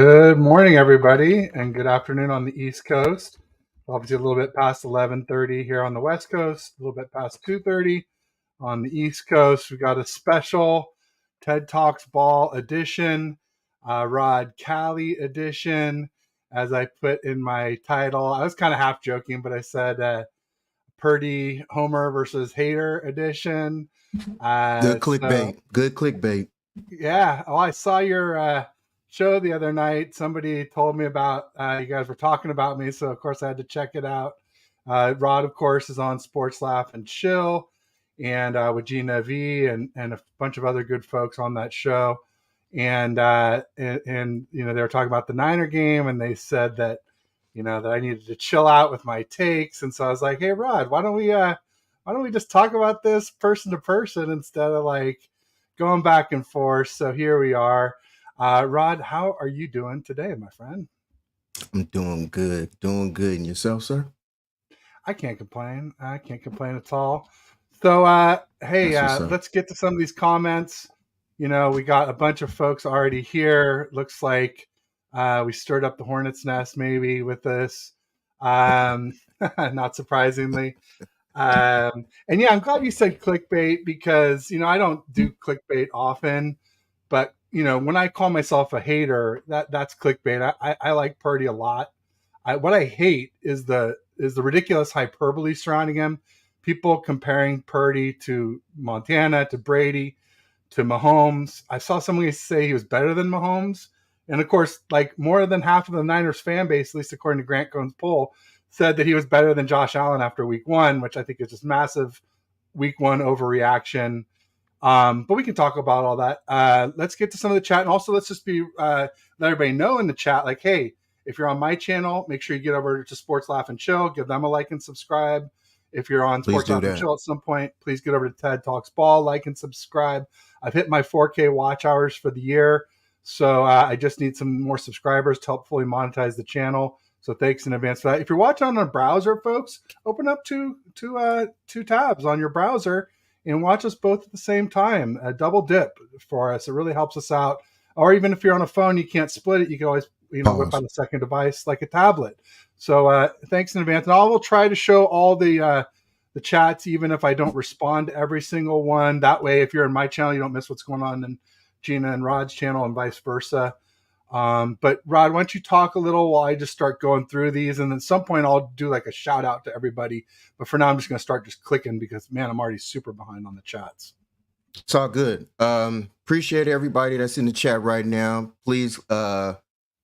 Good morning, everybody, and good afternoon on the East Coast. Obviously, a little bit past 11:30 here on the West Coast, a little bit past 2:30 on the East Coast. We got a special TED Talks Ball edition, Rod Cali edition. As I put in my title, I was kind of half joking, but I said Purdy Homer versus Hater edition. Good So clickbait. Good clickbait. yeah. Oh, I saw your show the other night. Somebody told me about you guys were talking about me, so of course I had to check it out. Rod, of course, is on Sports Laugh and Chill, and with Gina V and a bunch of other good folks on that show. And you know they were talking about the Niner game, and they said that that I needed to chill out with my takes, and so I was like, hey, Rod, why don't we just talk about this person to person instead of like going back and forth. So here we are. Rod, how are you doing today, my friend? I'm doing good. Doing good. And yourself, sir? I can't complain. I can't complain at all. So, hey, That's what's up. let's get to some of these comments. We got a bunch of folks already here. Looks like we stirred up the hornet's nest maybe with this. Not surprisingly. And yeah, I'm glad you said clickbait because I don't do clickbait often, but when I call myself a hater, that's clickbait. I like Purdy a lot. What I hate is the ridiculous hyperbole surrounding him. People comparing Purdy to Montana, to Brady, to Mahomes. I saw somebody say he was better than Mahomes. And of course, like more than half of the Niners fan base, at least according to Grant Cohn's poll, said that he was better than Josh Allen after week one, which I think is just massive week one overreaction. But we can talk about all that. Let's get to some of the chat. And also let's just let everybody know in the chat, like, hey, if you're on my channel, make sure you get over to Sports Laugh and Chill, give them a like and subscribe. If you're on Please Sports do Laugh and that. Chill at some point, please get over to TED Talks Ball, like and subscribe. I've hit my 4K watch hours for the year. So I just need some more subscribers to help fully monetize the channel. So thanks in advance for that. If you're watching on a browser, folks, open up two tabs on your browser and watch us both at the same time. A double dip for us. It really helps us out. Or even if you're on a phone, you can't split it. You can always whip Pause. out a second device like a tablet. So thanks in advance. And I will try to show all the chats, even if I don't respond to every single one. That way, if you're in my channel, you don't miss what's going on in Gina and Rod's channel and vice versa. But Rod, why don't you talk a little while I just start going through these, and at some point I'll do like a shout out to everybody. But for now, I'm just going to start just clicking because man, I'm already super behind on the chats. It's all good. Appreciate everybody that's in the chat right now. Please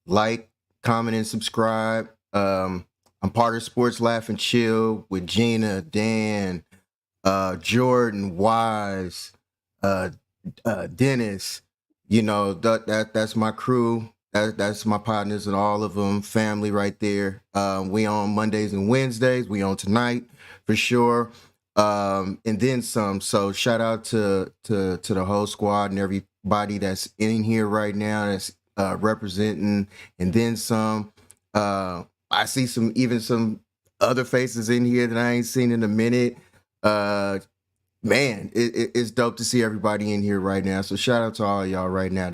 like, comment, and subscribe. I'm part of Sports Laugh and Chill with Gina, Dan, Jordan, Wise, Dennis. That's my crew. That's my partners and all of them, family right there. We on Mondays and Wednesdays. We on tonight for sure. And then some. So shout out to the whole squad and everybody that's in here right now that's representing, and then some. I see some other faces in here that I ain't seen in a minute. Man, it's dope to see everybody in here right now. So shout out to all y'all right now.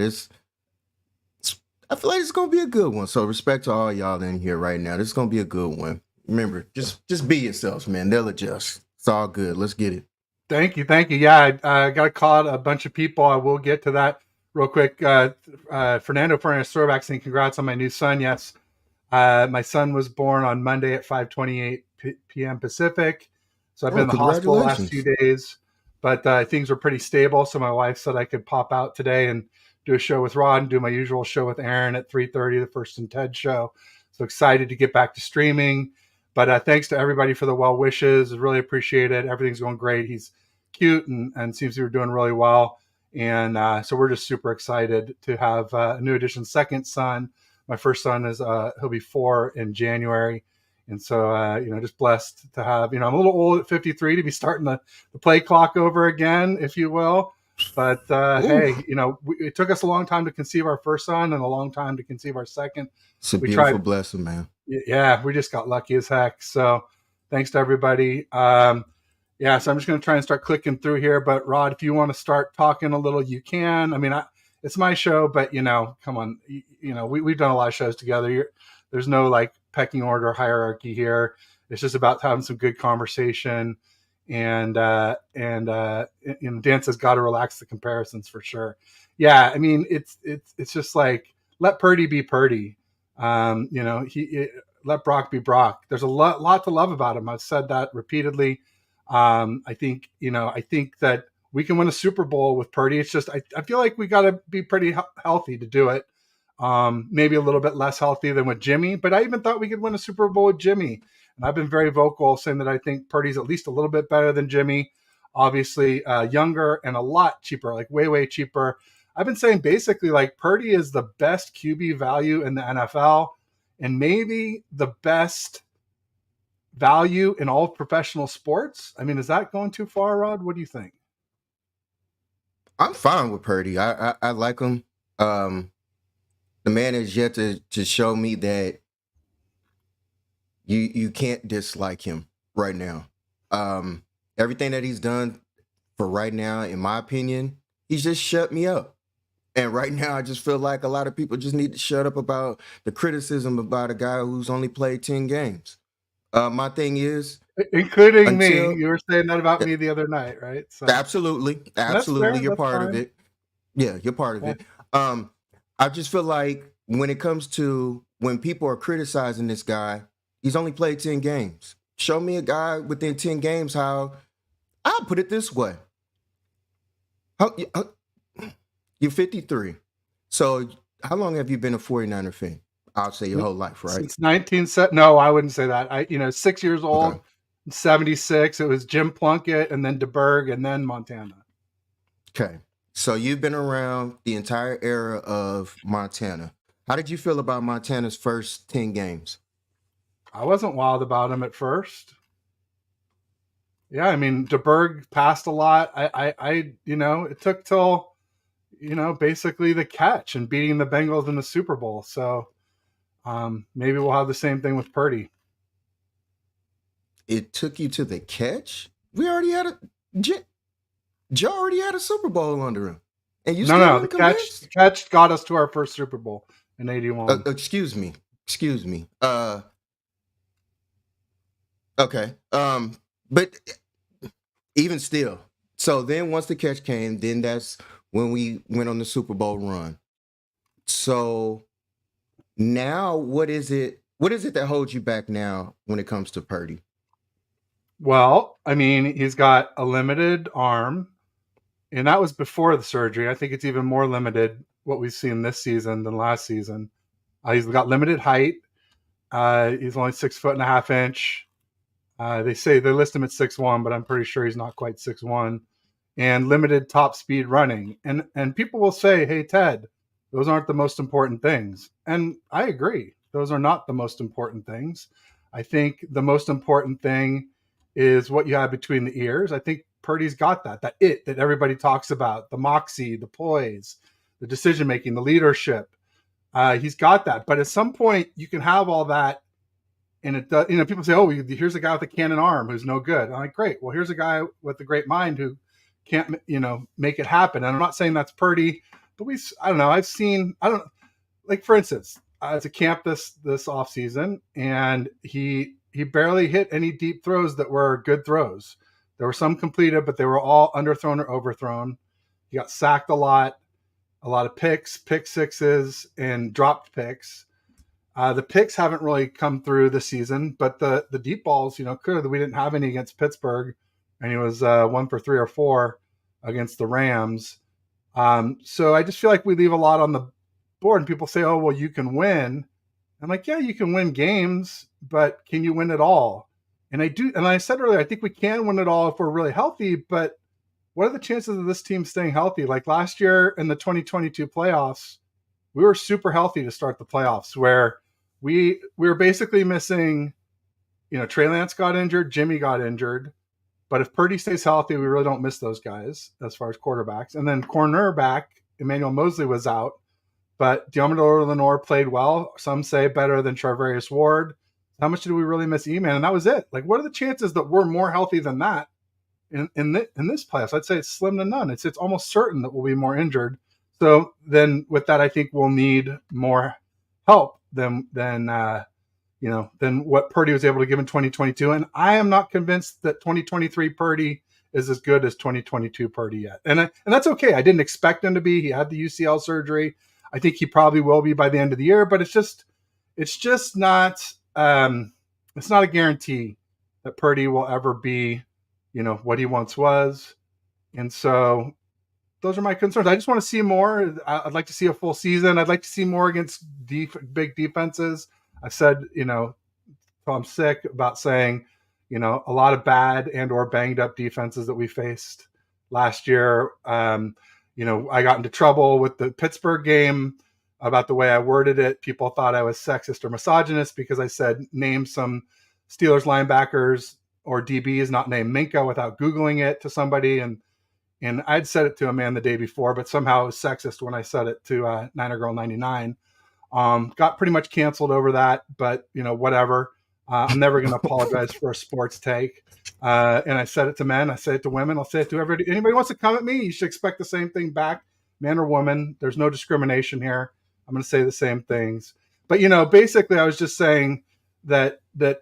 I feel like it's gonna be a good one. So respect to all y'all in here right now. This is gonna be a good one. Remember, just be yourselves, man. They'll adjust. It's all good. Let's get it. Thank you. Yeah, I got to call out a bunch of people. I will get to that real quick. Fernando Fernandez Throwback saying congrats on my new son. Yes, my son was born on Monday at 5:28 p.m. Pacific. So I've been in the hospital the last few days, but things were pretty stable. So my wife said I could pop out today and do a show with Rod and do my usual show with Aaron at 3:30, the First and Ted show. So excited to get back to streaming. But thanks to everybody for the well wishes. Really appreciate it. Everything's going great. He's cute and seems to be doing really well. And so we're just super excited to have a new addition, second son. My first son is he'll be 4 in January. And so, just blessed to have, I'm a little old at 53 to be starting the play clock over again, if you will. But hey, it took us a long time to conceive our first son and a long time to conceive our second. It's a beautiful blessing, man. Yeah, we just got lucky as heck. So thanks to everybody. So I'm just going to try and start clicking through here. But Rod, if you want to start talking a little, you can. I mean, it's my show, but come on, we've done a lot of shows together. There's no like pecking order hierarchy here. It's just about having some good conversation, and Dan says got to relax the comparisons for sure. Yeah, I mean it's just like let Purdy be Purdy. Let Brock be Brock. There's a lot to love about him. I've said that repeatedly. I think that we can win a Super Bowl with Purdy. It's just I feel like we got to be pretty healthy to do it. Maybe a little bit less healthy than with Jimmy, but I even thought we could win a Super Bowl with Jimmy. And I've been very vocal saying that I think Purdy's at least a little bit better than Jimmy. Obviously, younger and a lot cheaper, like way cheaper. I've been saying basically like Purdy is the best QB value in the NFL and maybe the best value in all professional sports. I mean, is that going too far, Rod? What do you think? I'm fine with Purdy. I like him. The man has yet to show me that you can't dislike him right now. Everything that he's done for right now, in my opinion, he's just shut me up. And right now, I just feel like a lot of people just need to shut up about the criticism about a guy who's only played 10 games. My thing is, including me, until you were saying that about me the other night, right? So absolutely, that's fair. you're That's part of fine. it. Yeah, you're part of Yeah. it. I just feel like when it comes to when people are criticizing this guy, he's only played 10 games. Show me a guy within 10 games how, I'll put it this way. You're 53. So how long have you been a 49er fan? I'll say your whole life, right? Since 19 no, I wouldn't say that. 6 years old, Okay. 76. It was Jim Plunkett and then DeBerg and then Montana. Okay. So you've been around the entire era of Montana. How did you feel about Montana's first 10 games? I wasn't wild about him at first. Yeah, I mean, DeBerg passed a lot. It took till, basically the catch and beating the Bengals in the Super Bowl. So maybe we'll have the same thing with Purdy. It took you to the catch? We already had Joe already had a Super Bowl under him. And you still No, weren't the convinced? catch got us to our first Super Bowl in 81. Excuse me. Okay. But even still. So then once the catch came, then that's when we went on the Super Bowl run. So now what is it that holds you back now when it comes to Purdy? Well, I mean, he's got a limited arm, and that was before the surgery. I think it's even more limited what we've seen this season than last season. He's got limited height. He's only 6'1.5". They list him at 6'1", but I'm pretty sure he's not quite 6'1". And limited top speed running. And people will say, "Hey, Ted, those aren't the most important things." And I agree. Those are not the most important things. I think the most important thing is what you have between the ears. I think Purdy's got that it everybody talks about, the moxie, the poise, the decision making, the leadership. He's got that. But at some point, you can have all that, and it does. People say, "Oh, here's a guy with a cannon arm who's no good." I'm like, "Great. Well, here's a guy with a great mind who can't, make it happen." And I'm not saying that's Purdy, but I don't know. Like for instance, I was at camp this off season, and he barely hit any deep throws that were good throws. There were some completed, but they were all underthrown or overthrown. He got sacked a lot of picks, pick sixes, and dropped picks. The picks haven't really come through this season, but the deep balls, clearly we didn't have any against Pittsburgh, and he was 1 for 3 or 4 against the Rams. So I just feel like we leave a lot on the board, and people say, "Oh, well, you can win." I'm like, "Yeah, you can win games, but can you win it all?" And I said earlier, I think we can win it all if we're really healthy, but what are the chances of this team staying healthy? Like last year in the 2022 playoffs, we were super healthy to start the playoffs, where we were basically missing, Trey Lance got injured, Jimmy got injured. But if Purdy stays healthy, we really don't miss those guys as far as quarterbacks. And then cornerback, Emmanuel Mosley was out, but Diomedor Lenore played well. Some say better than Charvarius Ward. How much did we really miss E-Man? And that was it. Like, what are the chances that we're more healthy than that in this playoffs? I'd say it's slim to none. It's almost certain that we'll be more injured. So then with that, I think we'll need more help than what Purdy was able to give in 2022. And I am not convinced that 2023 Purdy is as good as 2022 Purdy yet. And that's okay. I didn't expect him to be. He had the UCL surgery. I think he probably will be by the end of the year, but it's just not it's not a guarantee that Purdy will ever be, what he once was. And so those are my concerns. I just want to see more. I'd like to see a full season. I'd like to see more against big defenses. I said, till I'm sick about saying, a lot of bad and or banged up defenses that we faced last year. I got into trouble with the Pittsburgh game about the way I worded it. People thought I was sexist or misogynist because I said name some Steelers linebackers or DBs, not name Minka, without Googling it to somebody. And I'd said it to a man the day before, but somehow it was sexist when I said it to Niner Girl 99. Got pretty much canceled over that, but whatever. I'm never going to apologize for a sports take. And I said it to men. I say it to women. I'll say it to everybody. Anybody wants to come at me, you should expect the same thing back, man or woman. There's no discrimination here. I'm going to say the same things. But, basically I was just saying that they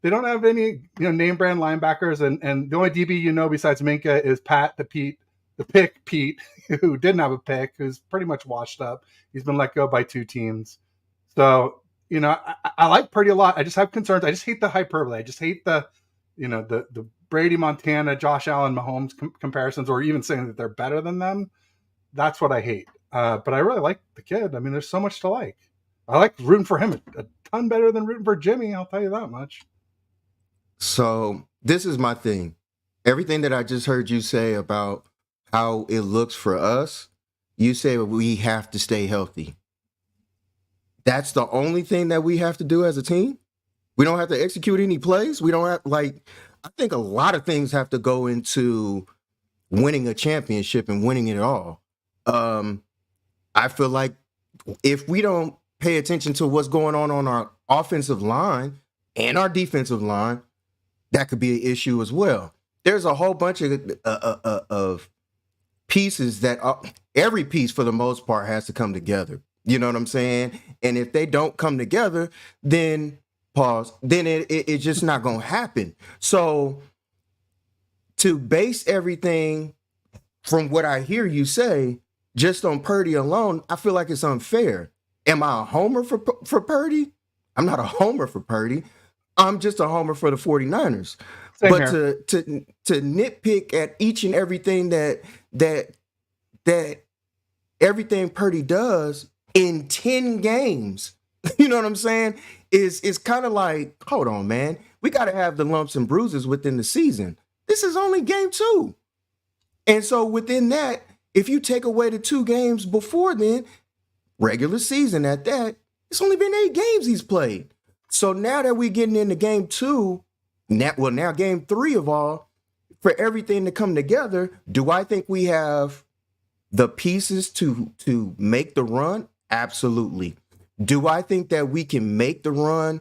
don't have any, name brand linebackers. And the only DB, besides Minka is Pat, the pick Pete, who didn't have a pick, who's pretty much washed up. He's been let go by 2 teams. So, I like Purdy a lot. I just have concerns. I just hate the hyperbole. I just hate the Brady, Montana, Josh Allen, Mahomes comparisons, or even saying that they're better than them. That's what I hate. But I really like the kid. I mean, there's so much to like. I like rooting for him a ton better than rooting for Jimmy. I'll tell you that much. So this is my thing. Everything that I just heard you say about how it looks for us, you say we have to stay healthy. That's the only thing that we have to do as a team. We don't have to execute any plays. We don't have, I think a lot of things have to go into winning a championship and winning it all. I feel like if we don't pay attention to what's going on our offensive line and our defensive line, that could be an issue as well. There's a whole bunch of pieces that every piece for the most part has to come together. You know what I'm saying? And if they don't come together, then it's just not going to happen. So to base everything from what I hear you say just on Purdy alone, I feel like it's unfair. Am I a homer for Purdy? I'm not a homer for Purdy. I'm just a homer for the 49ers. Same but here. to nitpick at each and everything that everything Purdy does in 10 games, you know what I'm saying? Is kind of like, hold on, man. We got to have the lumps and bruises within the season. This is only game 2. And so within that, if you take away the 2 games before then, regular season at that, it's only been 8 games he's played. So now that we're getting into game 2, now game 3 of all, for everything to come together, do I think we have the pieces to make the run? Absolutely. Do I think that we can make the run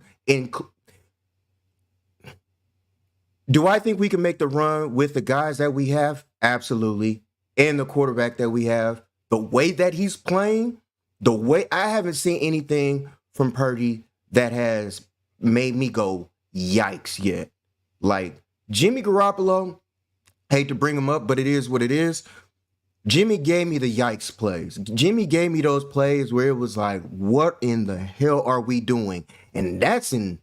do I think we can make the run with the guys that we have? Absolutely. And the quarterback that we have, the way that he's playing, I haven't seen anything from Purdy that has made me go yikes yet. Like Jimmy Garoppolo, hate to bring him up, but it is what it is. Jimmy gave me the yikes plays. Jimmy gave me those plays where it was like, what in the hell are we doing? And that's in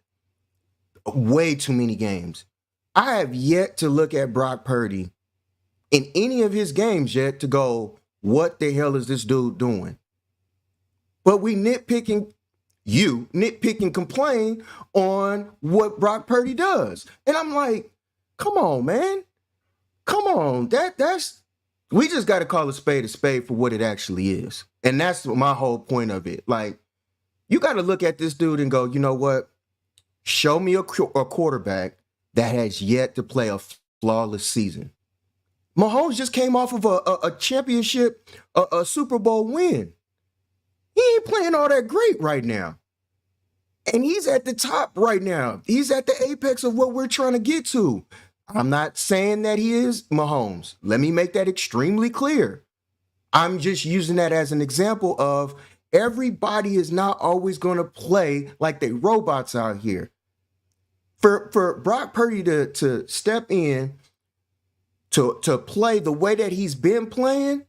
way too many games. I have yet to look at Brock Purdy in any of his games yet to go, what the hell is this dude doing? But we nitpicking, complain on what Brock Purdy does. And I'm like, come on, man. Come on. We just got to call a spade for what it actually is. And that's my whole point of it. Like, you got to look at this dude and go, you know what? Show me a quarterback that has yet to play a flawless season. Mahomes just came off of a championship, a Super Bowl win. He ain't playing all that great right now. And he's at the top right now. He's at the apex of what we're trying to get to. I'm not saying that he is Mahomes. Let me make that extremely clear. I'm just using that as an example of everybody is not always going to play like they robots out here. For Brock Purdy to step in to play the way that he's been playing,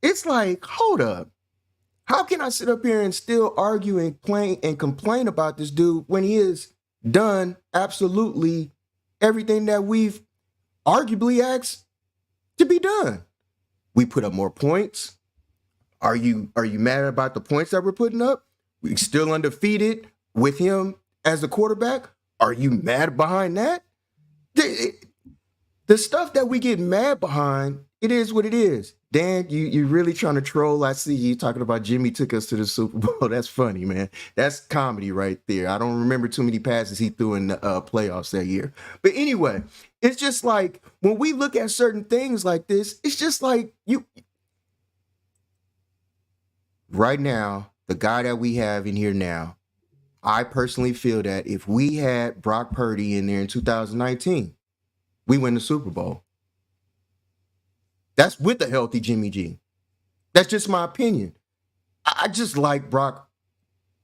it's like, hold up. How can I sit up here and still argue and complain about this dude when he has done absolutely everything that we've arguably asked to be done? We put up more points. Are you mad about the points that we're putting up? We still undefeated with him as the quarterback. Are you mad behind that? The stuff that we get mad behind, it is what it is. Dan, you really trying to troll. I see you talking about Jimmy took us to the Super Bowl. That's funny, man. That's comedy right there. I don't remember too many passes he threw in the playoffs that year. But anyway, it's just like when we look at certain things like this, it's just like you. Right now, the guy that we have in here now, I personally feel that if we had Brock Purdy in there in 2019, we win the Super Bowl. That's with a healthy Jimmy G. That's just my opinion. I just like Brock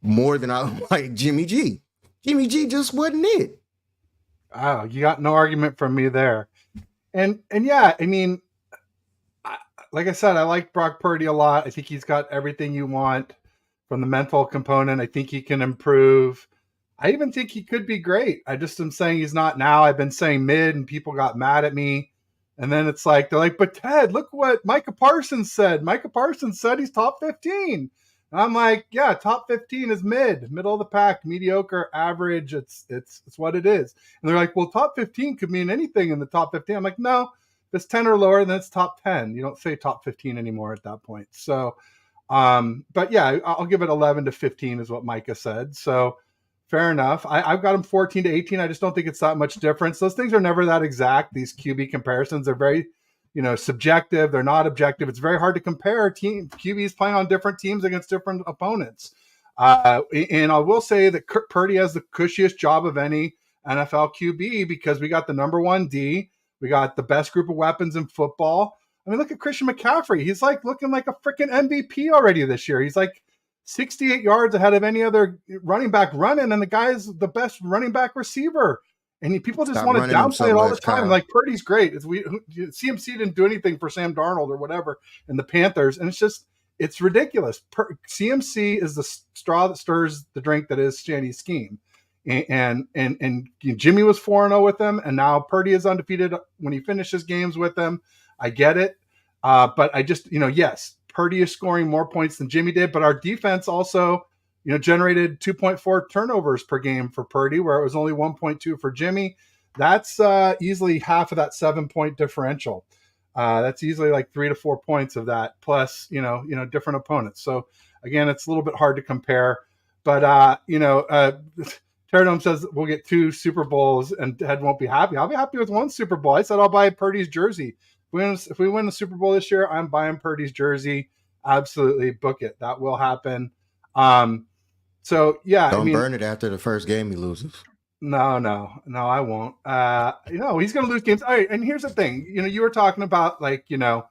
more than I like Jimmy G. Jimmy G just wasn't it. Oh, you got no argument from me there. And yeah, I mean, like I said, I like Brock Purdy a lot. I think he's got everything you want from the mental component. I think he can improve. I even think he could be great. I just am saying he's not now. I've been saying mid, and people got mad at me. And then it's like, they're like, but Ted, look what Micah Parsons said. Micah Parsons said he's top 15. And I'm like, yeah, top 15 is middle of the pack, mediocre, average. It's what it is. And they're like, well, top 15 could mean anything in the top 15. I'm like, no, if it's 10 or lower, then it's top 10. You don't say top 15 anymore at that point. So, but yeah, I'll give it 11 to 15 is what Micah said. So fair enough. I've got him 14 to 18. I just don't think it's that much difference. Those things are never that exact. These QB comparisons are very, subjective. They're not objective. It's very hard to compare QBs playing on different teams against different opponents. And I will say that Purdy has the cushiest job of any NFL QB because we got the number one D. We got the best group of weapons in football. I mean, look at Christian McCaffrey. He's like looking like a freaking MVP already this year. He's like 68 yards ahead of any other running back running, and the guy's the best running back receiver. And people just want to downplay it all the time. Kyle. Like, Purdy's great. CMC didn't do anything for Sam Darnold or whatever in the Panthers, and it's ridiculous. CMC is the straw that stirs the drink that is Shanny's scheme. And Jimmy was 4-0 with them, and now Purdy is undefeated when he finishes games with them. I get it. But I just, yes, Purdy is scoring more points than Jimmy did, but our defense also, generated 2.4 turnovers per game for Purdy, where it was only 1.2 for Jimmy. That's easily half of that 7-point differential. That's easily like 3 to 4 points of that, plus, different opponents. So again, it's a little bit hard to compare, but Terradome says we'll get 2 Super Bowls and Ted won't be happy. I'll be happy with 1 Super Bowl. I said I'll buy Purdy's jersey. If we win the Super Bowl this year, I'm buying Purdy's jersey. Absolutely, book it. That will happen. So yeah, don't burn it after the first game he loses. No, I won't. He's going to lose games. All right, and here's the thing. You were talking about like, what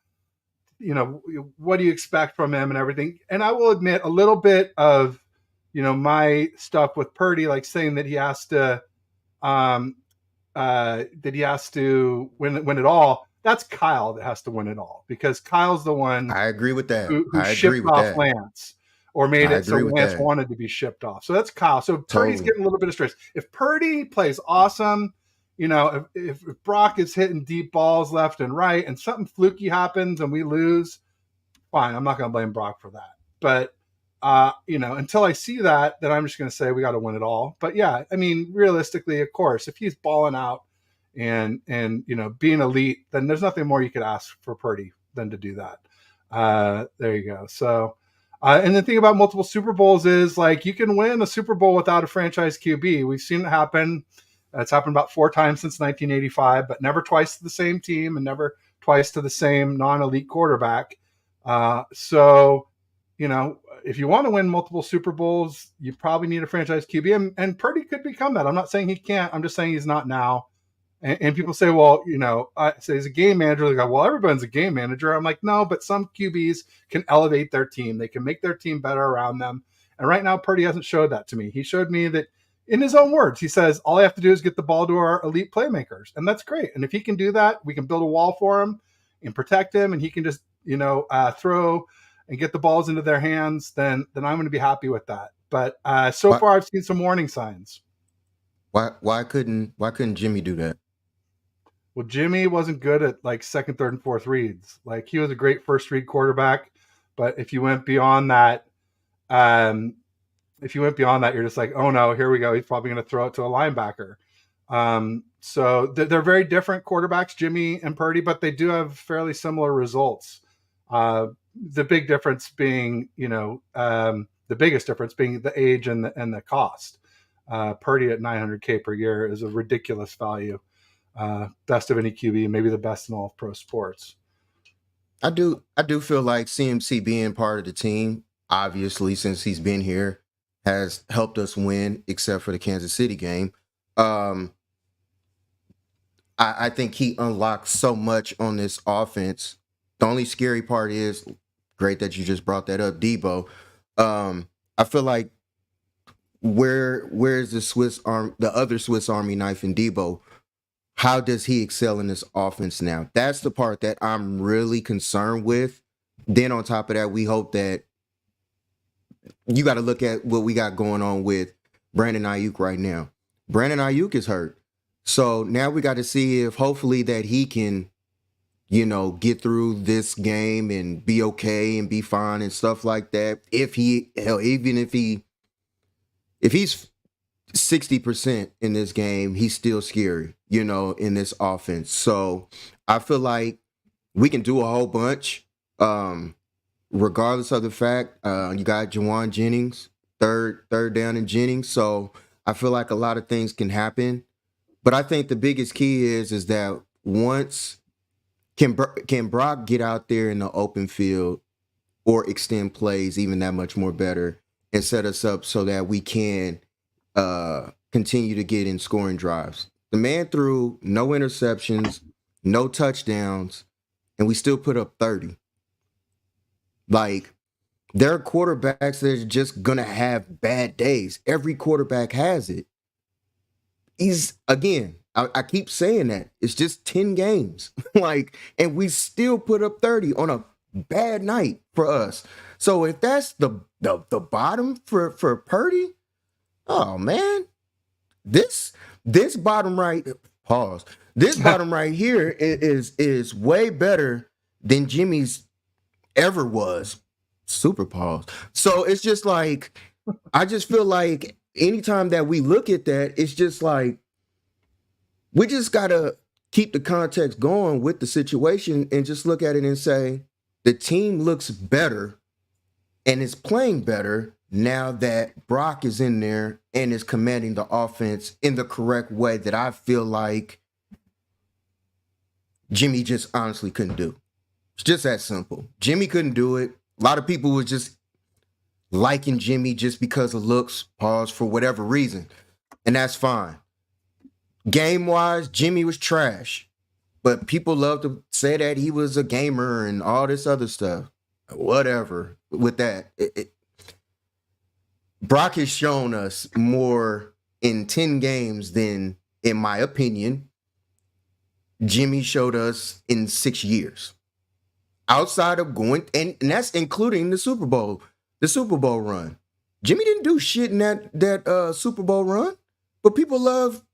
do you expect from him and everything. And I will admit a little bit of, my stuff with Purdy, like saying that he has to, win it all. That's Kyle that has to win it all because Kyle's the one. I agree with that. Who shipped off Lance or made it so Lance wanted to be shipped off. So that's Kyle. So Purdy's getting a little bit of stress. If Purdy plays awesome, if Brock is hitting deep balls left and right and something fluky happens and we lose, fine. I'm not going to blame Brock for that. But, until I see that, then I'm just going to say we got to win it all. But yeah, I mean, realistically, of course, if he's balling out and being elite, then there's nothing more you could ask for Purdy than to do that. There you go. So, and the thing about multiple Super Bowls is like you can win a Super Bowl without a franchise QB. We've seen it happen. It's happened about 4 times since 1985, but never twice to the same team and never twice to the same non-elite quarterback. So, if you want to win multiple Super Bowls, you probably need a franchise QB, and Purdy could become that. I'm not saying he can't. I'm just saying he's not now. And people say, well, I say he's a game manager. They go, well, everyone's a game manager. I'm like, no, but some QBs can elevate their team. They can make their team better around them. And right now, Purdy hasn't showed that to me. He showed me that in his own words. He says, all I have to do is get the ball to our elite playmakers. And that's great. And if he can do that, we can build a wall for him and protect him. And he can just, throw and get the balls into their hands. Then I'm going to be happy with that. But so Why far, I've seen some warning signs. why couldn't Jimmy do that? Well, Jimmy wasn't good at like second, third, and fourth reads. Like he was a great first read quarterback, but if you went beyond that, um, you're just like, oh no, here we go. He's probably going to throw it to a linebacker. So they're very different quarterbacks, Jimmy and Purdy, but they do have fairly similar results. The big difference being, the biggest difference being the age and the cost. Purdy at $900K per year is a ridiculous value. Best of any QB, maybe the best in all of pro sports. I do feel like CMC being part of the team, obviously, since he's been here, has helped us win, except for the Kansas City game. Um, I think he unlocked so much on this offense. The only scary part is great that you just brought that up, Debo. I feel like where's the other Swiss Army knife in Debo? How does he excel in this offense now? That's the part that I'm really concerned with. Then on top of that, we hope that you got to look at what we got going on with Brandon Ayuk right now. Brandon Ayuk is hurt. So now we got to see if hopefully that he can, get through this game and be okay and be fine and stuff like that. Even if he's 60% in this game, he's still scary, in this offense. So I feel like we can do a whole bunch, regardless of the fact you got Jawan Jennings, third down in Jennings. So I feel like a lot of things can happen. But I think the biggest key is that once can Brock get out there in the open field or extend plays even that much more better and set us up so that we can continue to get in scoring drives. The man threw no interceptions, no touchdowns, and we still put up 30. Like, there are quarterbacks that are just going to have bad days. Every quarterback has it. I keep saying that. It's just 10 games. And we still put up 30 on a bad night for us. So if that's the bottom for Purdy, oh man, this bottom right pause. This bottom right here is way better than Jimmy's ever was. Super pause. So it's just like I just feel like anytime that we look at that, it's just like we just gotta keep the context going with the situation and just look at it and say the team looks better and is playing better now that Brock is in there and is commanding the offense in the correct way that I feel like Jimmy just honestly couldn't do. It's just that simple. Jimmy couldn't do it. A lot of people was just liking Jimmy just because of looks, pause, for whatever reason. And that's fine. Game-wise, Jimmy was trash. But people love to say that he was a gamer and all this other stuff. Whatever with that. Brock has shown us more in 10 games than, in my opinion, Jimmy showed us in 6 years. Outside of going, and that's including the Super Bowl run. Jimmy didn't do shit in that Super Bowl run, but people love,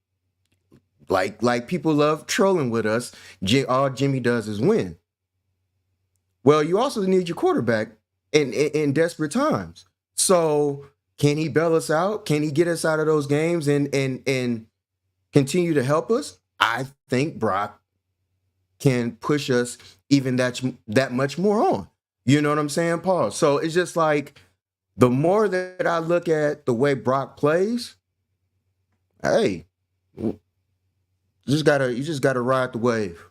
like people love trolling with us. All Jimmy does is win. Well, you also need your quarterback in desperate times. So can he bail us out? Can he get us out of those games and continue to help us? I think Brock can push us even that much more on. You know what I'm saying, Paul? So it's just like the more that I look at the way Brock plays, hey, you just gotta ride the wave.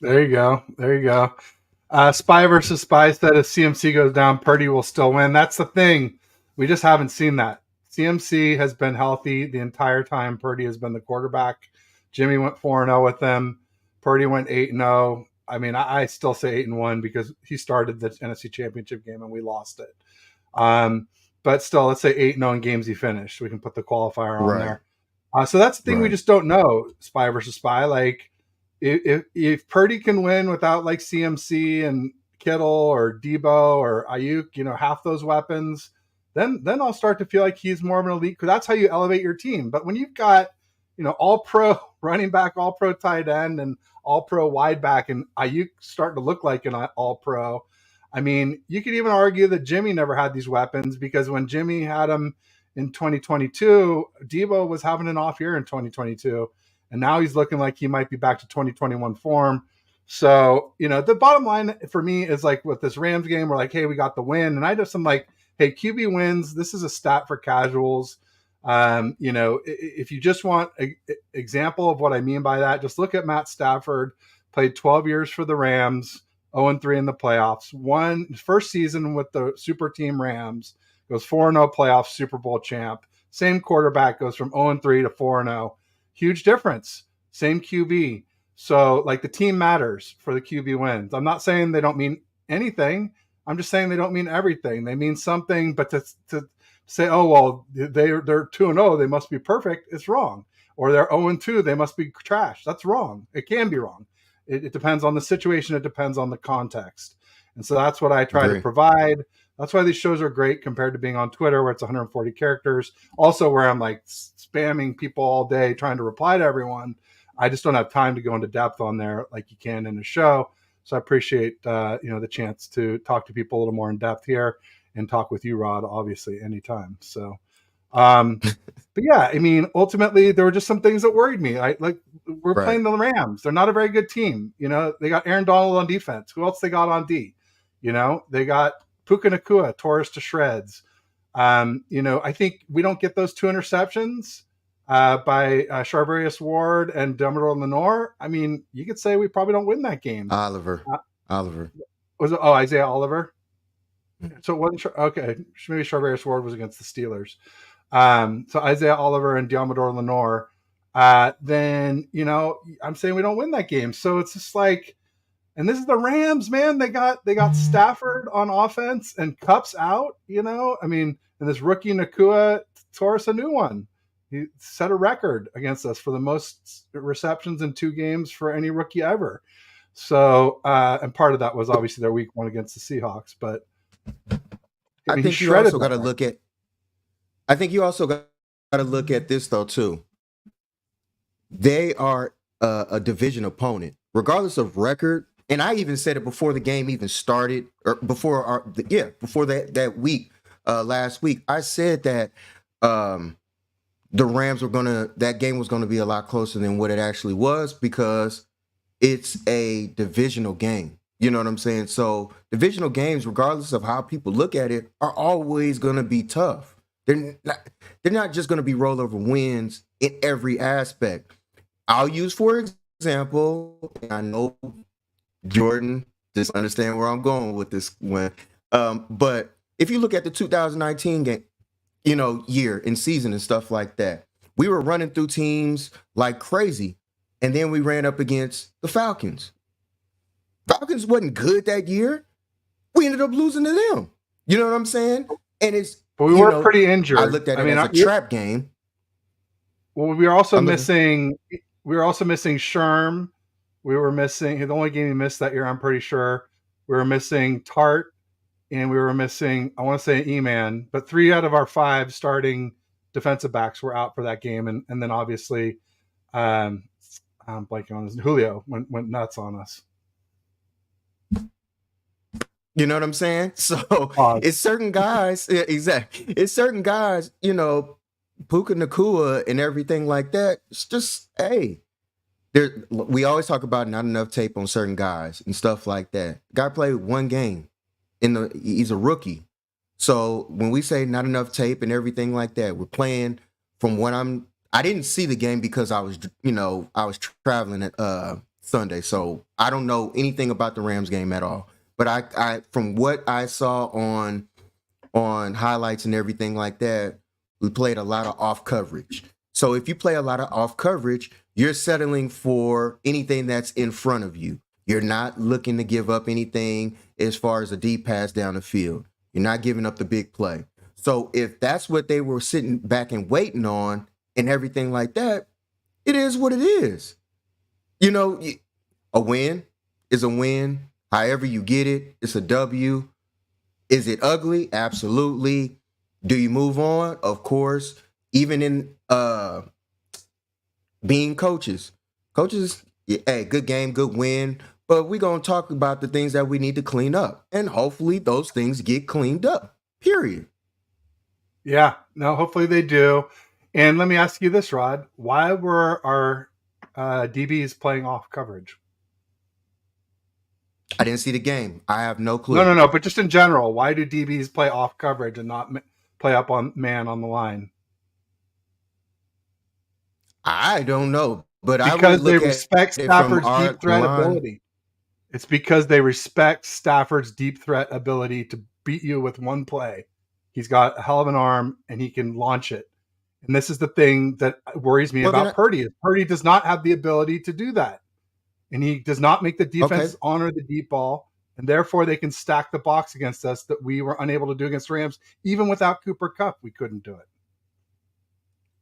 There you go. Spy versus Spy said if CMC goes down, Purdy will still win. That's the thing. We just haven't seen that. CMC has been healthy the entire time. Purdy has been the quarterback. Jimmy went 4-0 with them. Purdy went 8-0. I mean, I still say 8-1 because he started the NFC Championship game and we lost it. But still, let's say 8-0 in games he finished. We can put the qualifier on there. So that's the thing we just don't know, spy versus spy. Like, if Purdy can win without like CMC and Kittle or Debo or Ayuk, half those weapons, then I'll start to feel like he's more of an elite, because that's how you elevate your team. But when you've got, all pro running back, all pro tight end, and all pro wide back, and Ayuk starting to look like an all pro, I mean, you could even argue that Jimmy never had these weapons, because when Jimmy had them in 2022, Debo was having an off year in 2022. And now he's looking like he might be back to 2021 form. So, the bottom line for me is like with this Rams game, we're like, hey, we got the win. And I'm like, hey, QB wins. This is a stat for casuals. If you just want an example of what I mean by that, just look at Matt Stafford, played 12 years for the Rams, 0-3 in the playoffs, won first season with the super team Rams, goes 4-0 playoff Super Bowl champ. Same quarterback goes from 0-3 to 4-0. Huge difference. Same QB. So, like, the team matters for the QB wins. I'm not saying they don't mean anything. I'm just saying they don't mean everything. They mean something, but to say, oh, well, they're 2-0, they must be perfect, it's wrong. Or they're 0-2, they must be trash. That's wrong. It can be wrong. It depends on the situation. It depends on the context. And so that's what I try to provide. That's why these shows are great compared to being on Twitter, where it's 140 characters. Also, where I'm like spamming people all day trying to reply to everyone. I just don't have time to go into depth on there like you can in a show. So I appreciate the chance to talk to people a little more in depth here, and talk with you, Rod, obviously anytime. So, but yeah, I mean, ultimately there were just some things that worried me. We're playing the Rams. They're not a very good team. They got Aaron Donald on defense. Who else they got on D? They got Puka Nacua, tore us to shreds. I think we don't get those 2 interceptions by Charvarius Ward and Demerol Lenore. I mean, you could say we probably don't win that game. Oliver. Was it? Oh, Isaiah Oliver. So it wasn't okay. Maybe Charvarius Ward was against the Steelers. So Isaiah Oliver and Deommodore Lenore. Then I'm saying we don't win that game. So it's just like, and this is the Rams, man. They got Stafford on offense and Kupp's out. I mean, and this rookie Nacua tore us a new one. He set a record against us for the most receptions in 2 games for any rookie ever. So, and part of that was obviously their week 1 against the Seahawks. But I think you also got to look at. I think you also got to look at this though too. They are a division opponent, regardless of record. And I even said it before the game even started, or before that week, last week. I said that the Rams that game was gonna be a lot closer than what it actually was, because it's a divisional game. You know what I'm saying? So divisional games, regardless of how people look at it, are always gonna be tough. They're not just gonna be rollover wins in every aspect. I'll use, for example, and I know Jordan just understand where I'm going with this one. But if you look at the 2019 game, year and season and stuff like that, we were running through teams like crazy. And then we ran up against the Falcons. Falcons wasn't good that year. We ended up losing to them. You know what I'm saying? And but we were pretty injured. I looked at it as a trap game. Well, we were also missing Sherm. We were missing the only game he missed that year, I'm pretty sure. We were missing Tart, and we were missing, I want to say, E-Man, but 3 out of our 5 starting defensive backs were out for that game. And then obviously I'm blanking on this. Julio went nuts on us. You know what I'm saying? So it's certain guys, exactly. It's certain guys, Puka Nacua and everything like that. It's just, hey, we always talk about not enough tape on certain guys and stuff like that. Guy played 1 game he's a rookie. So when we say not enough tape and everything like that, we're playing from what I didn't see the game because I was traveling at Sunday. So I don't know anything about the Rams game at all. But I from what I saw on highlights and everything like that, We played a lot of off coverage. So if you play a lot of off coverage, you're settling for anything that's in front of you. You're not looking to give up anything as far as a deep pass down the field. You're not giving up the big play. So if that's what they were sitting back and waiting on and everything like that, it is what it is. You know, a win is a win. However you get it, it's a W. Is it ugly? Absolutely. Do you move on? Of course. Even in being coaches, hey, good game, good win. But we're going to talk about the things that we need to clean up. And hopefully those things get cleaned up, period. Yeah, no, hopefully they do. And let me ask you this, Rod. Why were our DBs playing off coverage? I didn't see the game. I have no clue. No. But just in general, why do DBs play off coverage and not play up on man on the line? I don't know. But because they respect Stafford's deep threat ability. It's because they respect Stafford's deep threat ability to beat you with one play. He's got a hell of an arm and he can launch it. And this is the thing that worries me about Purdy. Purdy does not have the ability to do that. And he does not make the defense honor the deep ball. And therefore they can stack the box against us that we were unable to do against Rams. Even without Cooper Kupp, we couldn't do it.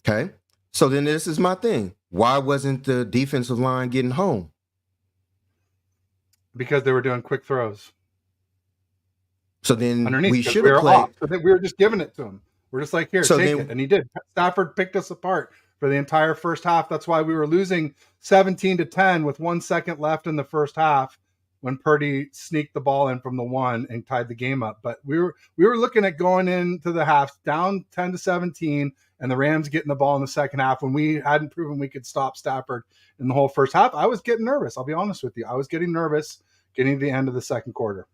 Okay. So then this is my thing. Why wasn't the defensive line getting home? Because they were doing quick throws. So then underneath, we should have played. So we were just giving it to him. We're just like, here, take it. And he did. Stafford picked us apart for the entire first half. That's why we were losing 17-10 with 1 second left in the first half when Purdy sneaked the ball in from the 1 and tied the game up. But we were looking at going into the half down 10-17 and the Rams getting the ball in the second half when we hadn't proven we could stop Stafford in the whole first half. I was getting nervous. I'll be honest with you. I was getting nervous getting to the end of the second quarter.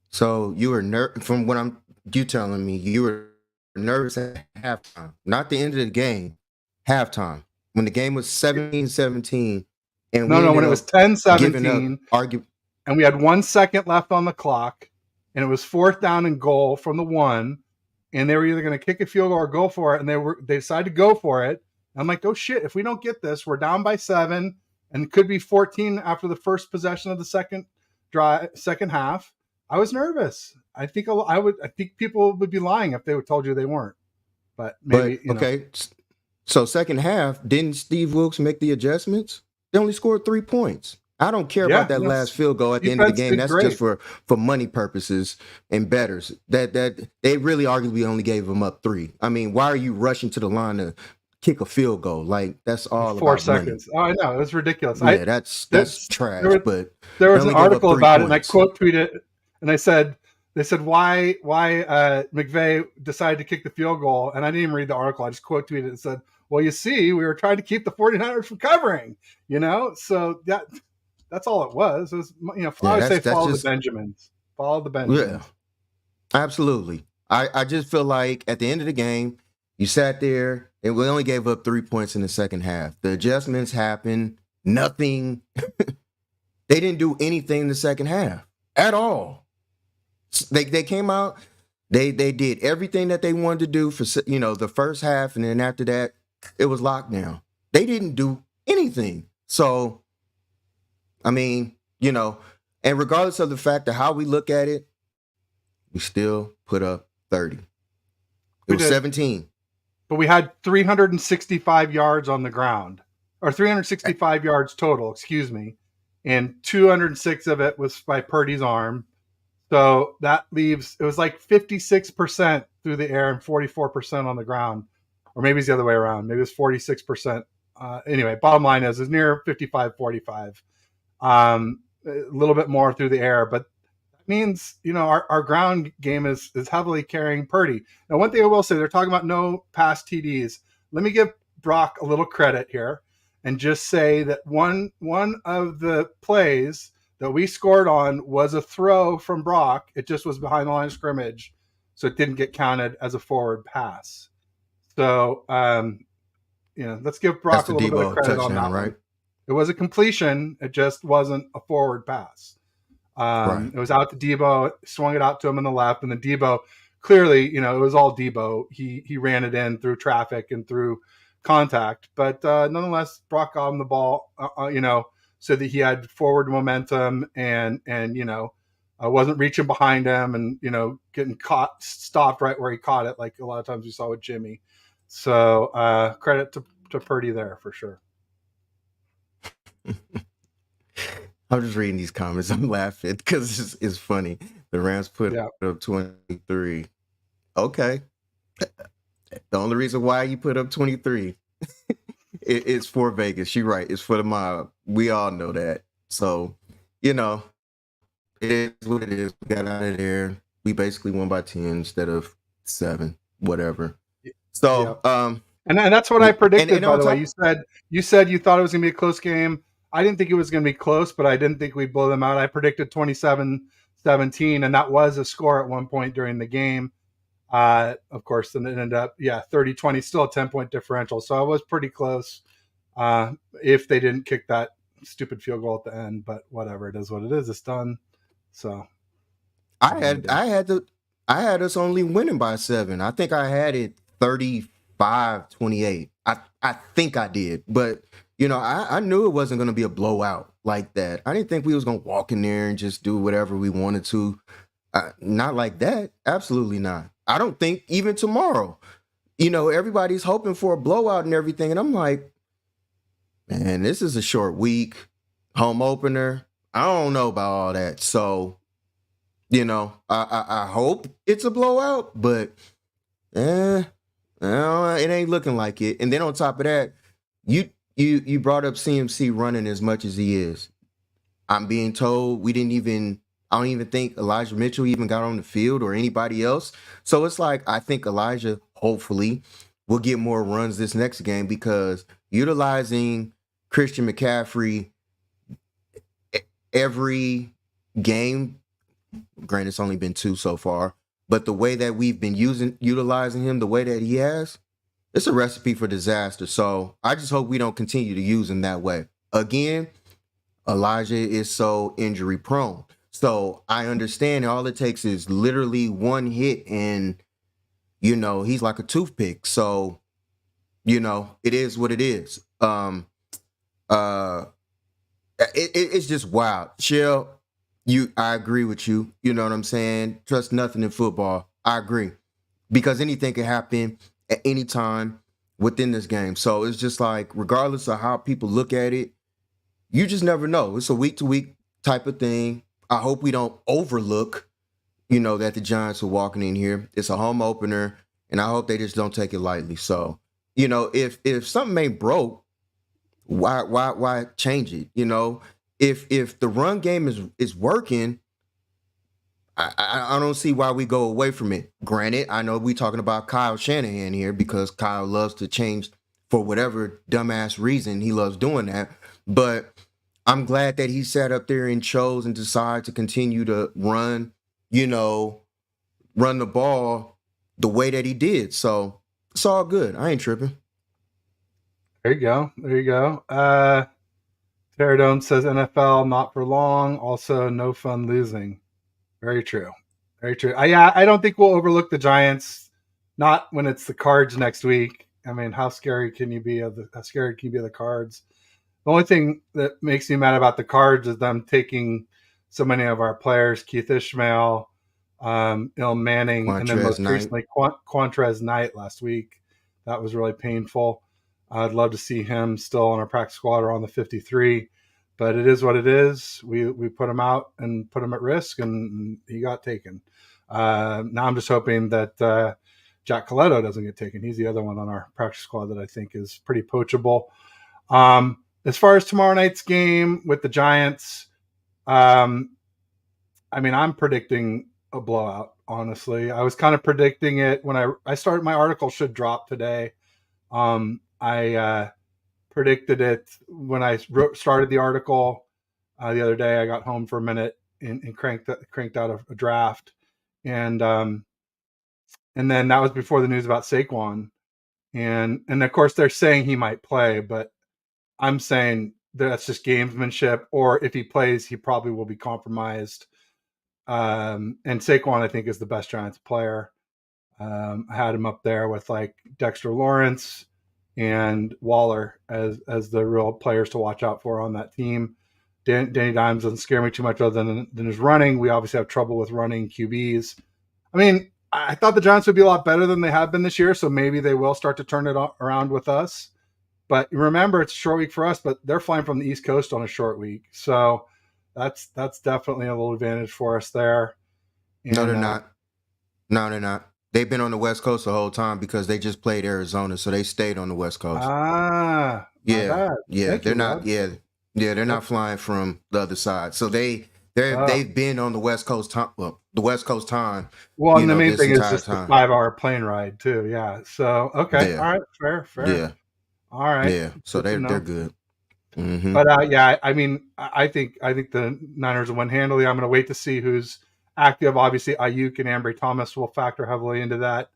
So you were from what you telling me, you were nervous at halftime, not the end of the game, halftime when the game was 17-17. And when it was 10-17, and we had 1 second left on the clock, and it was 4th down and goal from the 1, and they were either going to kick a field goal or go for it, and they decided to go for it. I'm like, oh shit! If we don't get this, we're down by 7, and it could be 14 after the first possession of the second half. I was nervous. I think people would be lying if they told you they weren't. But maybe okay. So second half, didn't Steve Wilkes make the adjustments? They only scored 3 points. I don't care about that last field goal at the end of the game. That's just for money purposes and bettors. That they really arguably only gave them up 3. I mean, why are you rushing to the line to kick a field goal? Like that's all 4 about seconds. Money. Oh, I know, it was ridiculous. Yeah, that's trash. But there was an article about it, and I quote tweeted, and they said why McVay decided to kick the field goal, and I didn't even read the article. I just quote tweeted and said, well, you see, we were trying to keep the 49ers from covering, so that's all it was. It was, I would say follow the Benjamins. Follow the Benjamins. Yeah, absolutely. I just feel like at the end of the game, you sat there and we only gave up 3 points in the second half. The adjustments happened. Nothing. They didn't do anything in the second half at all. They came out. They did everything that they wanted to do for the first half, and then after that, it was lockdown. They didn't do anything. So, I mean, and regardless of the fact of how we look at it, we still put up 30. It was 17. But we had 365 yards on the ground, or 365 yards total, excuse me. And 206 of it was by Purdy's arm. So that leaves, it was like 56% through the air and 44% on the ground. Or maybe it's the other way around. Maybe it's 46%. Anyway, bottom line is near 55-45. A little bit more through the air. But that means, our ground game is heavily carrying Purdy. Now, one thing I will say, they're talking about no pass TDs. Let me give Brock a little credit here and just say that one of the plays that we scored on was a throw from Brock. It just was behind the line of scrimmage, so it didn't get counted as a forward pass. So, let's give Brock a little bit of credit on that, right? It was a completion. It just wasn't a forward pass. Right. It was out to Debo, swung it out to him in the left, and then Debo clearly, it was all Debo. He ran it in through traffic and through contact, but nonetheless, Brock got him the ball, so that he had forward momentum and wasn't reaching behind him and getting stopped right where he caught it, like a lot of times we saw with Jimmy. So credit to Purdy there for sure. I'm just reading these comments. I'm laughing because it's funny. The Rams put up 23. Okay. The only reason why you put up 23 it's for Vegas. You're right. It's for the mob. We all know that. So, it is what it is. We got out of there. We basically won by 10 instead of 7, whatever. So, and that's what I predicted, by the way. You said you thought it was going to be a close game. I didn't think it was going to be close, but I didn't think we'd blow them out. I predicted 27-17, and that was a score at one point during the game. Of course, then it ended up, 30-20, still a 10-point differential. So I was pretty close if they didn't kick that stupid field goal at the end. But whatever, it is what it is. It's done. So I had us only winning by 7. I think I had it 35-28. I think I did, but I knew it wasn't going to be a blowout like that. I didn't think we was going to walk in there and just do whatever we wanted to. Not like that. Absolutely not. I don't think even tomorrow. Everybody's hoping for a blowout and everything, and I'm like, man, this is a short week, home opener. I don't know about all that. So, I hope it's a blowout, but it ain't looking like it. And then on top of that, you brought up CMC running as much as he is. I'm being told I don't even think Elijah Mitchell even got on the field or anybody else. So it's like, I think Elijah hopefully will get more runs this next game, because utilizing Christian McCaffrey every game, granted it's only been 2 so far, but the way that we've been utilizing him, the way that he has, it's a recipe for disaster. So I just hope we don't continue to use him that way. Again, Elijah is so injury prone. So I understand all it takes is literally one hit and, he's like a toothpick. So, it is what it is. It's just wild. Shell, I agree with you. You know what I'm saying? Trust nothing in football. I agree. Because anything can happen at any time within this game. So it's just like, regardless of how people look at it, you just never know. It's a week-to-week type of thing. I hope we don't overlook, that the Giants are walking in here. It's a home opener, and I hope they just don't take it lightly. So, if something ain't broke, why change it? If the run game is working, I don't see why we go away from it. Granted, I know we talking about Kyle Shanahan here because Kyle loves to change for whatever dumbass reason. He loves doing that, but I'm glad that he sat up there and chose and decided to continue to run the ball the way that he did. So it's all good. I ain't tripping. There you go. Terradome says NFL not for long. Also, no fun losing. Very true. Very true. I don't think we'll overlook the Giants. Not when it's the Cards next week. I mean, how scared can you be of the Cards? The only thing that makes me mad about the Cards is them taking so many of our players, Keith Ishmael, Ilm Manning, and then most recently Quantrez Knight last week. That was really painful. I'd love to see him still on our practice squad or on the 53, but it is what it is. We put him out and put him at risk, and he got taken. Now I'm just hoping that Jack Coletto doesn't get taken. He's the other one on our practice squad that I think is pretty poachable. As far as tomorrow night's game with the Giants, I'm predicting a blowout, honestly. I was kind of predicting it when I started. My article should drop today. I predicted it when I started the article the other day. I got home for a minute and cranked out a draft. And then that was before the news about Saquon. And of course they're saying he might play, but I'm saying that's just gamesmanship, or if he plays, he probably will be compromised. And Saquon, I think, is the best Giants player. I had him up there with like Dexter Lawrence and Waller as the real players to watch out for on that team. Danny Dimes doesn't scare me too much other than his running. We obviously have trouble with running QBs. I mean, I thought the Giants would be a lot better than they have been this year, so maybe they will start to turn it around with us. But remember, it's a short week for us, but they're flying from the East Coast on a short week, so that's definitely a little advantage for us there. No, And they're not. No, they're not. They've been on the West Coast the whole time because they just played Arizona, so they stayed on the West Coast. My Yeah, bad. yeah, Thank they're you, not. Rod. Yeah, yeah, they're not That's flying from the other side. So oh. they've been on the West Coast time. Well, the West Coast time. Well, and the main This thing is entire just the time. 5 hour plane ride too. Yeah. So okay. Yeah, All right. Fair. yeah, All right. yeah. So Good to they're know. good. Mm-hmm. But yeah, I mean, I think the Niners will win handily. I'm going to wait to see who's active. Obviously, Ayuk and Ambry Thomas will factor heavily into that.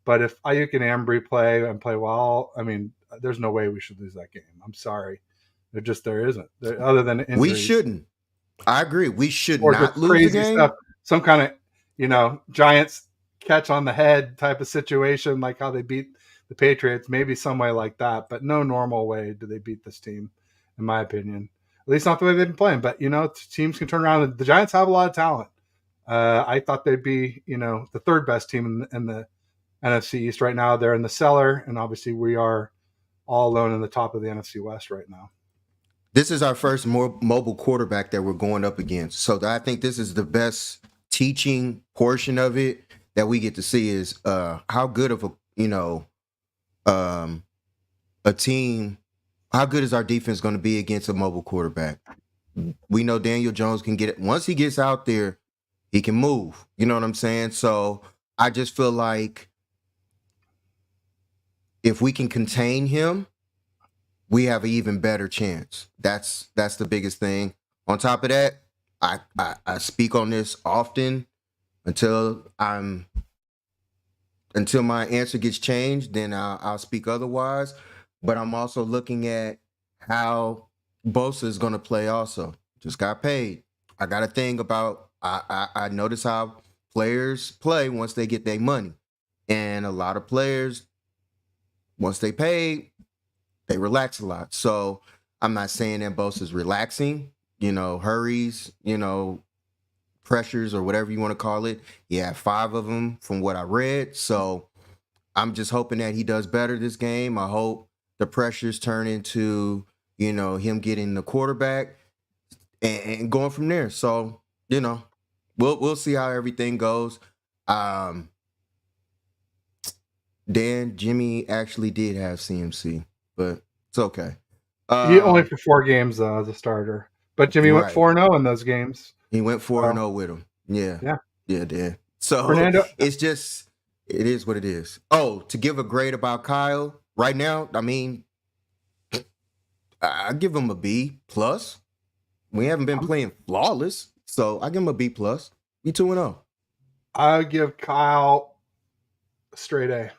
But if Ayuk and Ambry play well, I mean, there's no way we should lose that game. I'm sorry, there isn't. Other than We injuries shouldn't. I agree. We should or just not lose the crazy stuff, game. some kind of Giants catch on the head type of situation, like how they beat the Patriots. Maybe some way like that, but no normal way do they beat this team, in my opinion. At least not the way they've been playing. But teams can turn around. The Giants have a lot of talent. I thought they'd be the third best team in the NFC East right now. They're in the cellar, and obviously we are all alone in the top of the NFC West right now. This is our first more mobile quarterback that we're going up against. So I think this is the best teaching portion of it that we get to see is how good of um, a team, how good is our defense going to be against a mobile quarterback? We know Daniel Jones can get it. Once he gets out there, he can move. You know what I'm saying? So I just feel like if we can contain him, we have an even better chance. That's the biggest thing. On top of that, I speak on this often until my answer gets changed, then I'll speak otherwise. But I'm also looking at how Bosa is going to play also. Just got paid. I got a thing about, I notice how players play once they get their money. And a lot of players, once they pay, they relax a lot. So I'm not saying that Bosa's relaxing, hurries, pressures or whatever you want to call it. He had 5 of them from what I read. So I'm just hoping that he does better this game. I hope the pressures turn into, him getting the quarterback and going from there. So, we'll see how everything goes. Jimmy actually did have CMC, but it's okay. He only for 4 games though as a starter, but Jimmy went Right. 4-0 in those games. He went 4-0 So with him. Yeah. yeah, Yeah, Dan. So Fernando. it is what it is. Oh, to give a grade about Kyle right now, I mean, I give him a B plus. We haven't been playing flawless, so I give him a B plus. We 2-0. I give Kyle a straight A.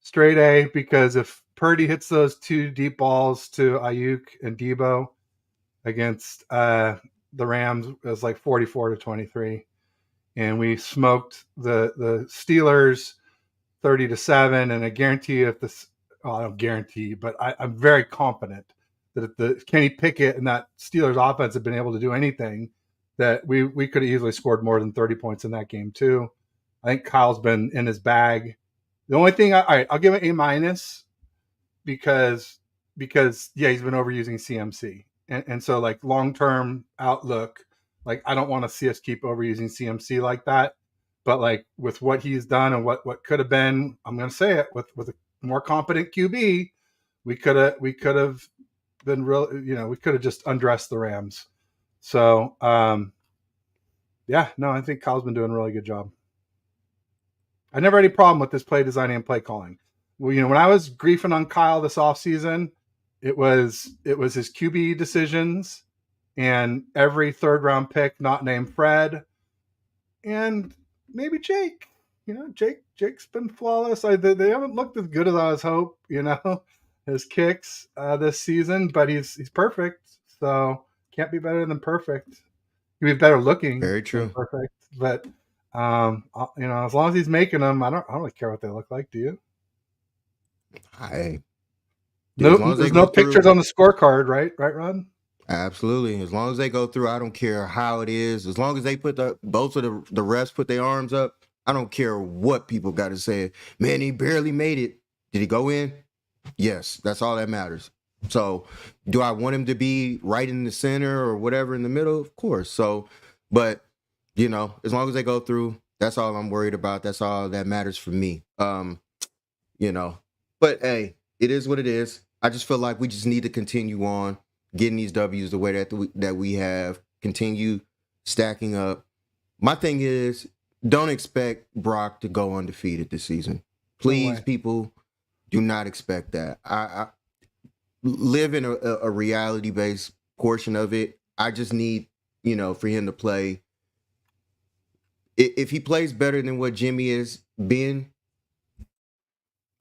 Straight A, because if Purdy hits those 2 deep balls to Ayuk and Debo against the Rams, it was like 44-23, and we smoked the Steelers 30-7. And I guarantee if this, well, I don't guarantee, but I'm very confident that if the Kenny Pickett and that Steelers offense had been able to do anything, that we could have easily scored more than 30 points in that game too. I think Kyle's been in his bag. The only thing, I'll give it A- because yeah, he's been overusing CMC, and so like long term outlook, like I don't want to see us keep overusing CMC like that. But like with what he's done and what could have been, I'm going to say it, with a more competent QB, we could have been real. We could have just undressed the Rams. So yeah, no, I think Kyle's been doing a really good job. I never had any problem with this play designing and play calling. Well, when I was griefing on Kyle this offseason, it was his QB decisions and every 3rd round pick not named Fred and maybe Jake. Jake's been flawless. They haven't looked as good as I was hope. His kicks this season, but he's perfect. So can't be better than perfect. He'd be better looking Very than true. perfect, but As long as he's making them, I don't really care what they look like. Do you? Hey, dude, No, as long as they there's go no pictures through, on the scorecard, right? Right, Ron? absolutely. As long as they go through, I don't care how it is. As long as they put both of the refs put their arms up, I don't care what people got to say. Man, he barely made it. Did he go in? Yes, that's all that matters. So, do I want him to be right in the center or whatever in the middle? Of course. So, but as long as they go through, that's all I'm worried about. That's all that matters for me. You know, but hey, it is what it is. I just feel like we just need to continue on getting these W's the way that we have. Continue stacking up. My thing is, don't expect Brock to go undefeated this season. No Please, way. people, do not expect that. I live in a reality based portion of it. I just need, for him to play. If he plays better than what Jimmy has been,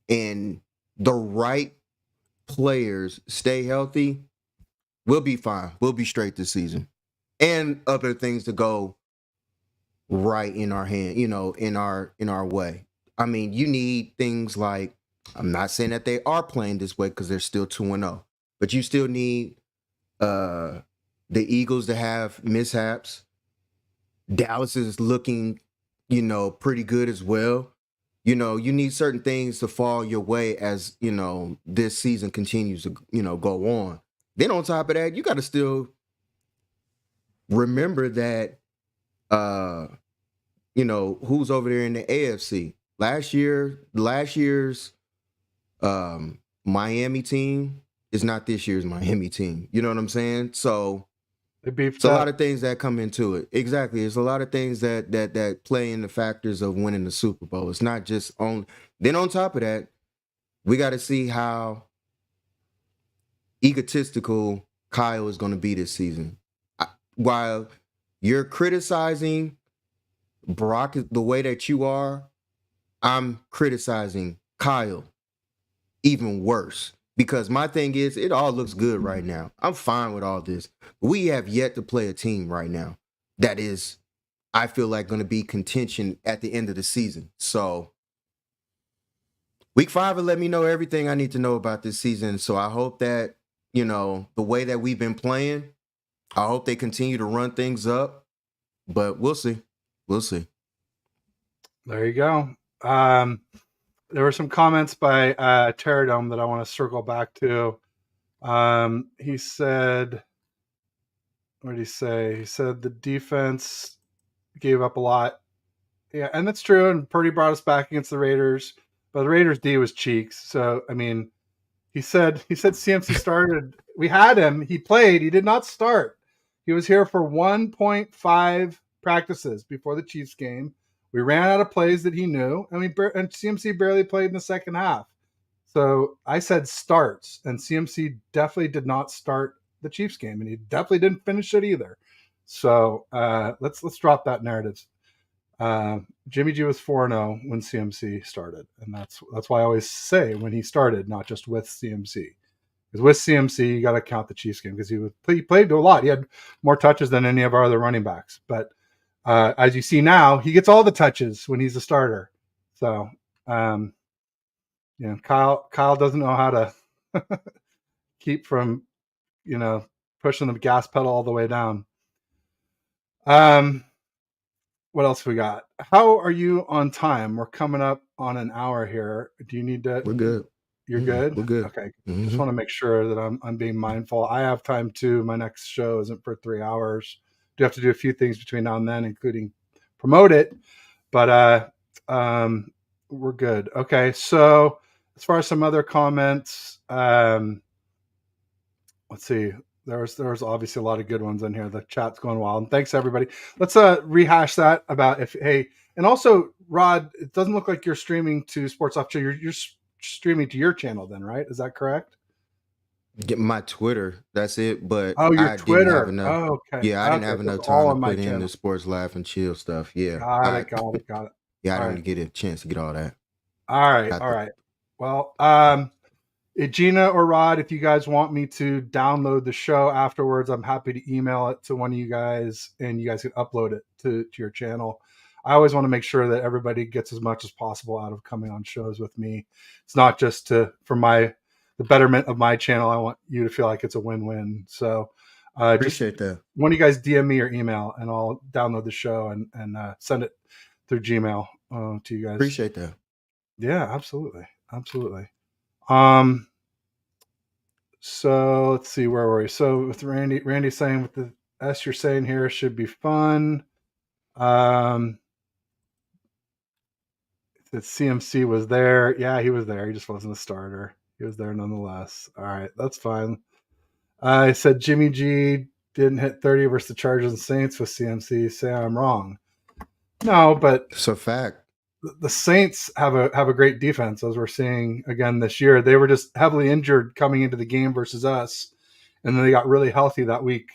and the right players stay healthy, we'll be fine. We'll be straight this season. And other things to go right in our hand, in our way. I mean, you need things like, I'm not saying that they are playing this way because they're still 2-0, but you still need the Eagles to have mishaps. Dallas is looking, pretty good as well. You need certain things to fall your way as, this season continues to, go on. Then on top of that, you got to still remember that, who's over there in the AFC. Last year's Miami team is not this year's Miami team. You know what I'm saying? So They it's beefed a lot up. of things that come into it. Exactly. It's a lot of things that play in the factors of winning the Super Bowl. It's not just on. Then on top of that, we got to see how egotistical Kyle is going to be this season. While you're criticizing Brock the way that you are, I'm criticizing Kyle even worse. Because my thing is, it all looks good right now. I'm fine with all this. We have yet to play a team right now that is, I feel like, going to be contention at the end of the season. So week 5 will let me know everything I need to know about this season. So I hope that, the way that we've been playing, I hope they continue to run things up. But we'll see. We'll see. There you go. There were some comments by Terradome that I want to circle back to. He said, what did he say? He said the defense gave up a lot. Yeah, and that's true. And Purdy brought us back against the Raiders, but the Raiders D was cheeks. So I mean, he said CMC started. We had him. He played. He did not start. He was here for 1.5 practices before the Chiefs game. We ran out of plays that he knew, and and CMC barely played in the second half. So I said starts, and CMC definitely did not start the Chiefs game, and he definitely didn't finish it either. So let's drop that narrative. Jimmy G was 4-0 when CMC started, and that's why I always say when he started, not just with CMC. Because with CMC, you got to count the Chiefs game because he played a lot. He had more touches than any of our other running backs. But as you see now, he gets all the touches when he's a starter. So Kyle doesn't know how to keep from pushing the gas pedal all the way down. What else we got? How are you on time? We're coming up on an hour here. Do you need to? We're good. You're good. We're good. Okay. Just Mm-hmm. want to make sure that I'm being mindful. I have time too. My next show isn't for 3 hours. Do have to do a few things between now and then, including promote it. But we're good. Okay. So as far as some other comments, let's see. There's obviously a lot of good ones in here. The chat's going wild. And thanks everybody. Let's rehash that about and also Rod, it doesn't look like you're streaming to Sports Off Channel. You're streaming to your channel then, right? Is that correct? Get my Twitter. That's it. But Oh, your I didn't have Twitter. enough. Oh, okay. Yeah, I didn't Okay. have So it's enough time all to on my put in channel. the sports laugh and chill stuff. Yeah. Got it. Got it. Yeah, I All didn't right. get a chance to get all that. All right. Got All the- right. Well, Gina or Rod, if you guys want me to download the show afterwards, I'm happy to email it to one of you guys and you guys can upload it to your channel. I always want to make sure that everybody gets as much as possible out of coming on shows with me. It's not just for the betterment of my channel. I want you to feel like it's a win-win. So just Appreciate that. one of you guys DM me your email and I'll download the show and send it through Gmail to you guys. Appreciate that. Yeah, absolutely. Absolutely. Um, so let's see, where were we? So with Randy saying with the S you're saying here should be fun. That CMC was there. Yeah, he was there. He just wasn't a starter. He was there nonetheless. All right, that's fine. I said Jimmy G didn't hit 30 versus the Chargers and Saints with CMC. Say I'm wrong. No, but it's a fact. The Saints have a great defense, as we're seeing again this year. They were just heavily injured coming into the game versus us, and then they got really healthy that week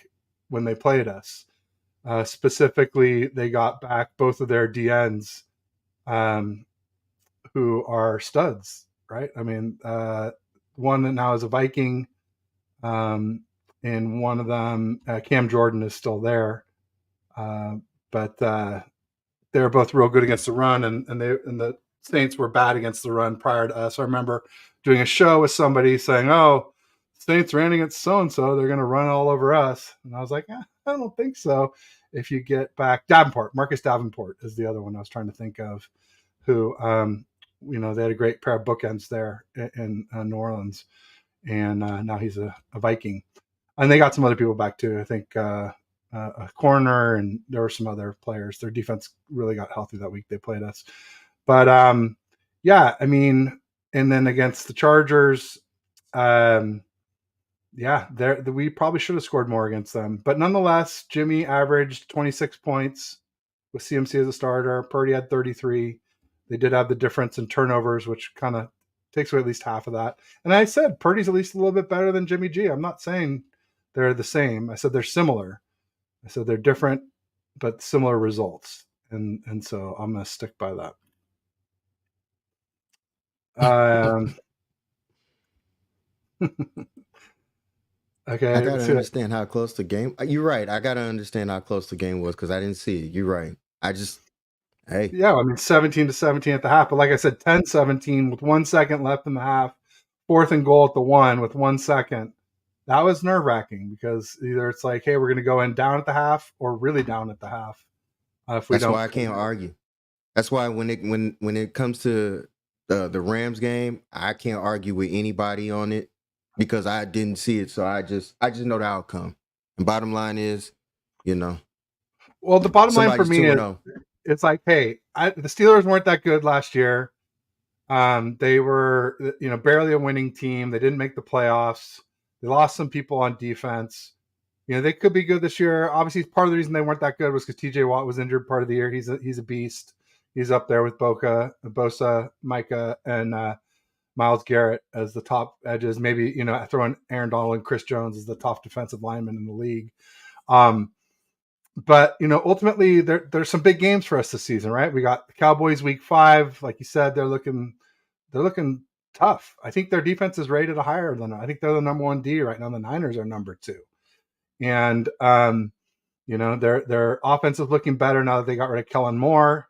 when they played us. Specifically, they got back both of their DNs, who are studs, right? I mean, one that now is a Viking, and one of them, Cam Jordan, is still there, but they're both real good against the run, and the Saints were bad against the run prior to us. I remember doing a show with somebody saying, "Oh, Saints ran against so and so, they're going to run all over us," and I was like, I don't think so. If you get back Marcus Davenport is the other one I was trying to think of, who they had a great pair of bookends there in New Orleans, and now he's a Viking, and they got some other people back too. I think a corner, and there were some other players. Their defense really got healthy that week they played us. But yeah, I mean, and then against the Chargers, yeah, we probably should have scored more against them. But nonetheless, Jimmy averaged 26 points with CMC as a starter. Purdy had 33. They did have the difference in turnovers, which kind of takes away at least half of that. And I said Purdy's at least a little bit better than Jimmy G. I'm not saying they're the same. I said they're similar. I said they're different, but similar results. And so I'm going to stick by that. Okay. I gotta understand how close the game. You're right. I gotta understand how close the game was because I didn't see it. You're right. Yeah, I mean 17-17 at the half, but like I said, 10-17 with 1 second left in the half, 4th and goal at the 1 with 1 second. That was nerve-wracking because either it's like, hey, we're going to go in down at the half or really down at the half. That's why I can't argue. That's why when it comes to the Rams game, I can't argue with anybody on it because I didn't see it. So I just know the outcome. And bottom line is, well, the bottom line for me is it's like, hey, the Steelers weren't that good last year. They were, barely a winning team. They didn't make the playoffs. They lost some people on defense. They could be good this year. Obviously, part of the reason they weren't that good was because TJ Watt was injured part of the year. He's a beast. He's up there with Bosa, Micah, and Myles Garrett as the top edges. Maybe, throwing Aaron Donald and Chris Jones as the top defensive lineman in the league. But, ultimately, there's some big games for us this season, right? We got the Cowboys week 5. Like you said, they're looking tough. I think their defense is rated higher than I think they're the number 1 D right now. The Niners are number 2. And, their offense is looking better now that they got rid of Kellen Moore.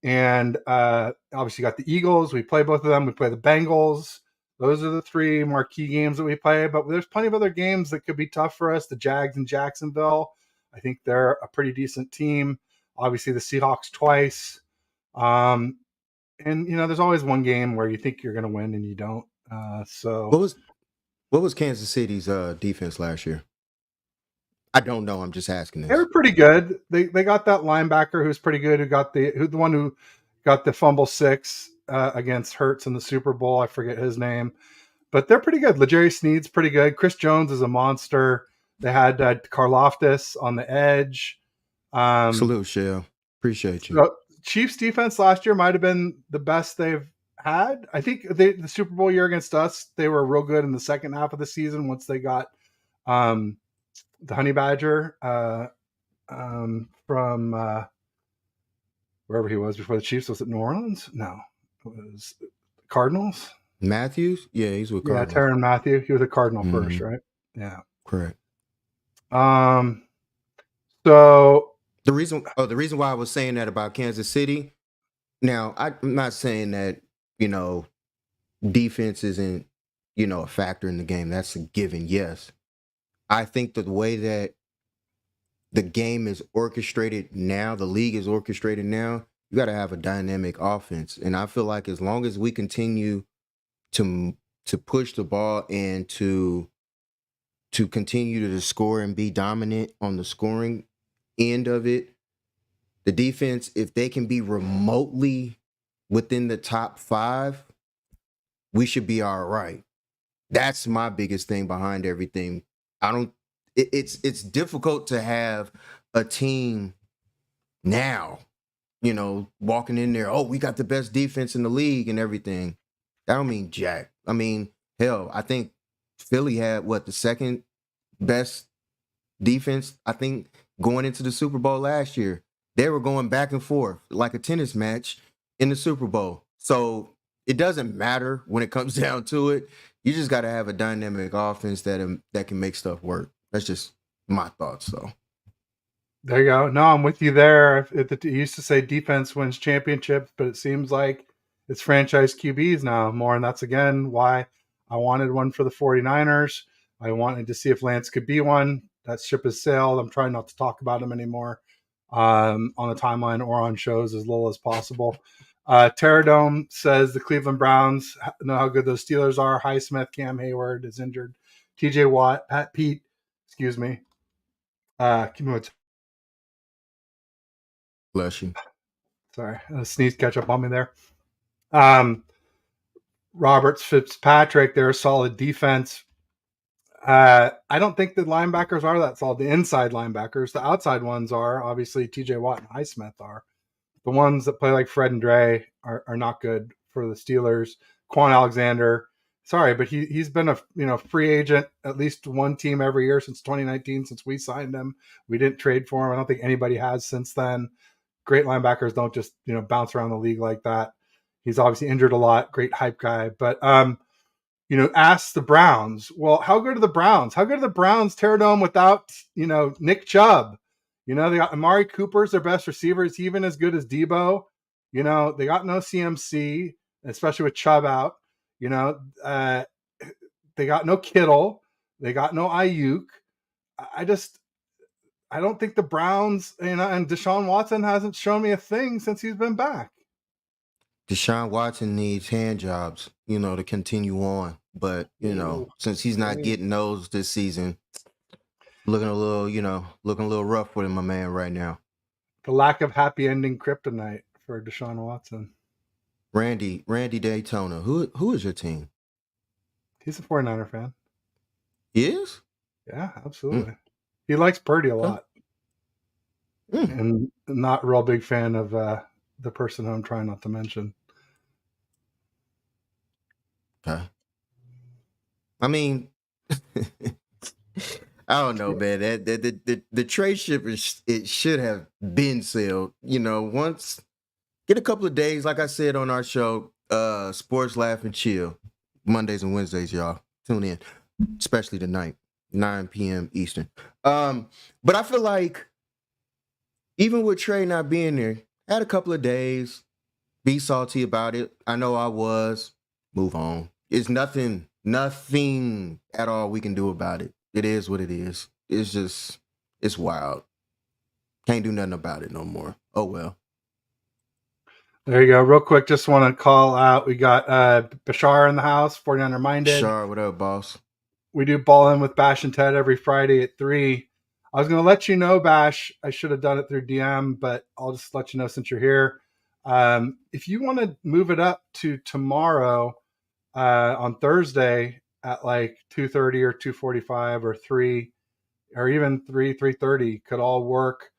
And obviously got the Eagles. We play both of them. We play the Bengals. Those are the 3 marquee games that we play. But there's plenty of other games that could be tough for us. The Jags and Jacksonville. I think they're a pretty decent team. Obviously, the Seahawks twice. And, there's always one game where you think you're going to win and you don't. So what was Kansas City's defense last year? I don't know. I'm just asking this. They were pretty good. They got that linebacker who's pretty good. The one who got the fumble 6 against Hurts in the Super Bowl. I forget his name, but they're pretty good. L'Jarius Sneed's pretty good. Chris Jones is a monster. They had Karlaftis on the edge. Salute, Shell. Appreciate you. So Chiefs defense last year might have been the best they've had. I think the Super Bowl year against us, they were real good in the second half of the season once they got the Honey Badger from wherever he was before the Chiefs. Was it New Orleans? No, it was Cardinals. Matthews? Yeah, he's with Cardinals. Yeah, Tyrann Mathieu. He was a Cardinal first, right? Yeah. Correct. So The reason why I was saying that about Kansas City. Now, I'm not saying that you know defense isn't a factor in the game. That's a given. Yes, I think that the way that the game is orchestrated now, the league is orchestrated now. You got to have a dynamic offense, and I feel like as long as we continue to push the ball and to continue to score and be dominant on the scoring end of it, the defense, if they can be remotely within the top 5, we should be all right. That's my biggest thing behind everything. I don't. It's difficult to have a team now, walking in there. Oh, we got the best defense in the league and everything. That don't mean jack. I mean, hell, I think Philly had the second best defense. I think going into the Super Bowl last year, they were going back and forth like a tennis match in the Super Bowl. So it doesn't matter when it comes down to it. You just got to have a dynamic offense that can make stuff work. That's just my thoughts, though. There you go. No, I'm with you there. It used to say defense wins championships, but it seems like it's franchise QBs now more. And that's, again, why I wanted one for the 49ers. I wanted to see if Lance could be one. That ship has sailed. I'm trying not to talk about him anymore on the timeline or on shows as little as possible. Terradome says the Cleveland Browns know how good those Steelers are. Highsmith, Cam Hayward is injured. TJ Watt, Pete, excuse me. Give me Bless you. Sorry, a sneeze catch up on me there. Roberts, Fitzpatrick, they're a solid defense. I don't think the linebackers are that solid. The inside linebackers, the outside ones are obviously TJ Watt and Highsmith are. The ones that play like Fred and Dre are not good for the Steelers. Quan Alexander, sorry, but he's been a free agent at least one team every year since 2019, since we signed him. We didn't trade for him. I don't think anybody has since then. Great linebackers don't just bounce around the league like that. He's obviously injured a lot. Great hype guy, but ask the Browns. Well, how good are the Browns? How good are the Browns Terradome without Nick Chubb? They got Amari Cooper's their best receiver. Is he even as good as Debo? They got no CMC, especially with Chubb out. They got no Kittle. They got no Ayuk. I don't think the Browns, and Deshaun Watson hasn't shown me a thing since he's been back. Deshaun Watson needs hand jobs, to continue on. But, since he's not getting those this season, looking a little rough for him, my man, right now. The lack of happy ending kryptonite for Deshaun Watson. Randy Daytona, who is your team? He's a 49er fan. He is? Yeah, absolutely. He likes Purdy a lot. And not a real big fan of the person who I'm trying not to mention. Okay. I mean, I don't know, man. The trade ship it should have been sailed. Once get a couple of days, like I said on our show, Sports Laugh and Chill, Mondays and Wednesdays, y'all. Tune in, especially tonight, 9 p.m. Eastern. But I feel like even with Trey not being there, had a couple of days, be salty about it. I know I was. Move on. It's nothing at all we can do about it. It is what it is. It's wild. Can't do nothing about it no more. Oh, well. There you go. Real quick, just want to call out. We got Bashar in the house, 49er Minded. Bashar, what up, boss? We do Ball In with Bash and Ted every Friday at 3. I was going to let you know, Bash. I should have done it through DM, but I'll just let you know since you're here. If you want to move it up to tomorrow on Thursday at like 2:30 or 2:45 or 3 or even 3:30 could all work.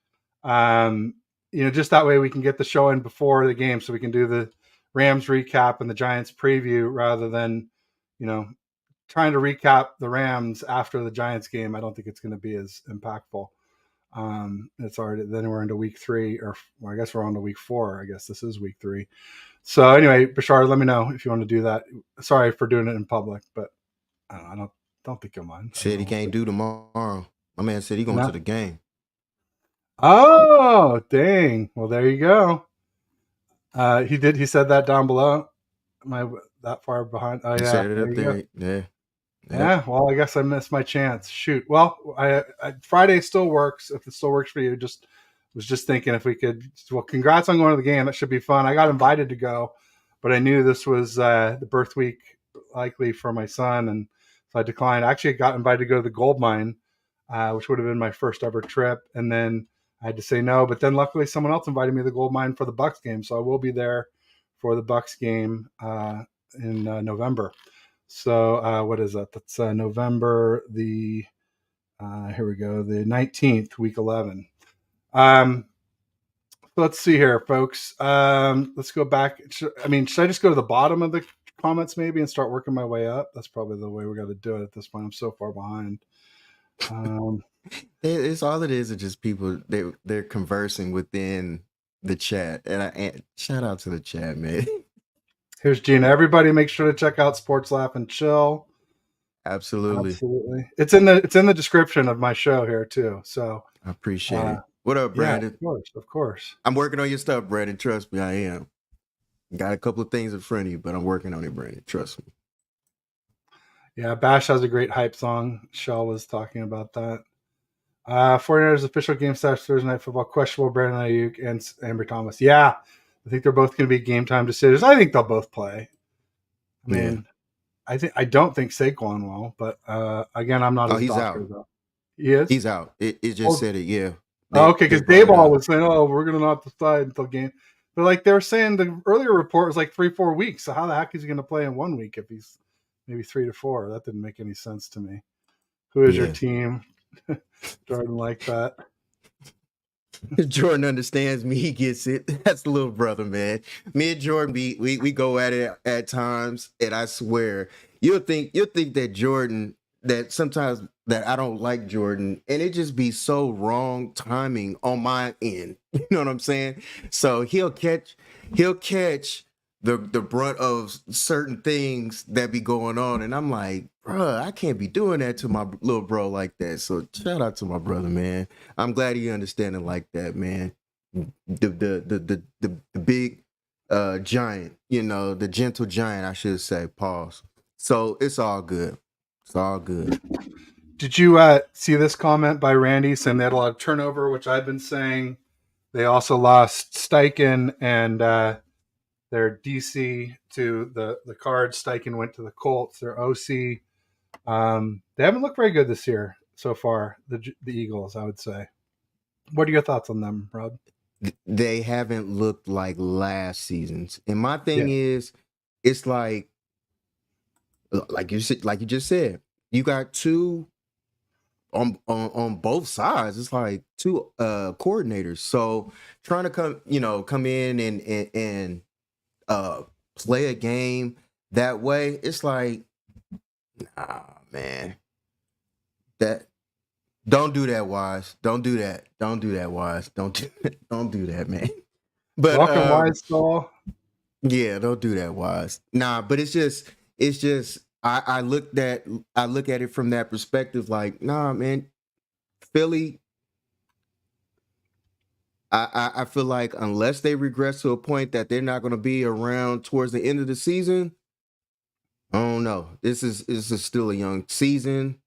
Just that way we can get the show in before the game so we can do the Rams recap and the Giants preview rather than, trying to recap the Rams after the Giants game. I don't think it's going to be as impactful. It's already, then we're into week 3 I guess we're on to week 4. I guess this is week 3. So anyway, Bashar, let me know if you want to do that. Sorry for doing it in public, but I don't think you'll mind. Said he can't do tomorrow. My man said he going to the game. Oh, dang. Well, there you go. He did. He said that down below. Am I that far behind? Oh He yeah, said it there up you go. there. Yeah. Yep. Yeah. Well, I guess I missed my chance. Shoot. Well, Friday still works. If it still works for you, just was just thinking if we could. Well, congrats on going to the game. That should be fun. I got invited to go, but I knew this was the birth week likely for my son, and so I declined. I actually got invited to go to the gold mine, which would have been my first ever trip, and then I had to say no. But then luckily, someone else invited me to the gold mine for the Bucks game, so I will be there for the Bucks game in November. So what is that? That's November the here we go, the 19th, week 11. Um, let's see here, folks. Let's go back. Should I just go to the bottom of the comments maybe and start working my way up? That's probably the way we got to do it at this point. I'm so far behind. It's all it is just people they're conversing within the chat. And shout out to the chat, man. Here's Gina. Everybody make sure to check out Sports Laugh and Chill. Absolutely. Absolutely. It's in the description of my show here too. So I appreciate it. What up, yeah, Brandon? of course. I'm working on your stuff, Brandon. Trust me, I am. Got a couple of things in front of you, but I'm working on it, Brandon. Trust me. Yeah, Bash has a great hype song. Shell was talking about that. 49ers official game starts Thursday Night Football. Questionable Brandon Ayuk and Amber Thomas. Yeah, I think they're both going to be game time decisions. I think they'll both play. I Yeah. mean, I don't think Saquon will, but again, I'm not Oh, his he's doctor out. though. He is. He's out. It just Well, said it. Yeah. okay, They because brought it Dayball up. was saying, "Oh, we're going to not decide until game." But like they were saying, the earlier report was like 3-4 weeks. So how the heck is he going to play in 1 week if he's maybe 3 to 4? That didn't make any sense to me. Who is your Yeah. team? Jordan like that. Jordan understands me. He gets it. That's the little brother, man. Me and Jordan, we go at it at times, and I swear you'll think that Jordan, that sometimes that I don't like Jordan, and it just be so wrong timing on my end. You know what I'm saying? So he'll catch the brunt of certain things that be going on, and I'm like, bruh, I can't be doing that to my little bro like that. So shout out to my brother, man. I'm glad he understanding like that, man. The big giant, the gentle giant, I should say. Pause. So it's all good. It's all good. Did you see this comment by Randy saying they had a lot of turnover, which I've been saying. They also lost Steichen and their DC to the Cards. Steichen went to the Colts. Their OC. They haven't looked very good this year so far. The Eagles, I would say. What are your thoughts on them, Rob? They haven't looked like last season's. And my Yeah. thing is, it's like you said, like you just said, you got two on both sides. It's like two coordinators. So trying to come in and play a game that way, it's like, nah, man. That don't do that, Wise. Don't do that. Don't do that, Wise. Don't do that, man. But Welcome, Wise Soul. yeah, don't do that, Wise. Nah, but it's just I look at it from that perspective, like, nah, man, Philly, I feel like unless they regress to a point that they're not gonna be around towards the end of the season, I don't know. This is still a young season.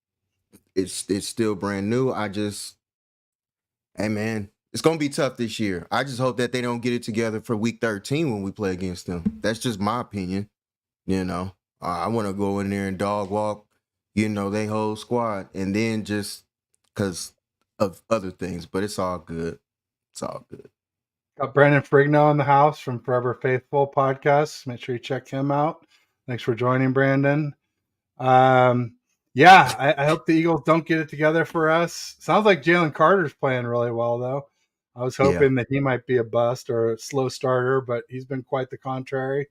It's still brand new. Hey man, it's gonna be tough this year. I just hope that they don't get it together for week 13 when we play against them. That's just my opinion. I want to go in there and dog walk, they whole squad, and then just because of other things. But it's all good. It's all good. Got Brandon Frigno in the house from Forever Faithful podcast. Make sure you check him out. Thanks for joining, Brandon. Yeah, I hope the Eagles don't get it together for us. Sounds like Jalen Carter's playing really well, though. I was Yeah, hoping that he might be a bust or a slow starter, but he's been quite the contrary.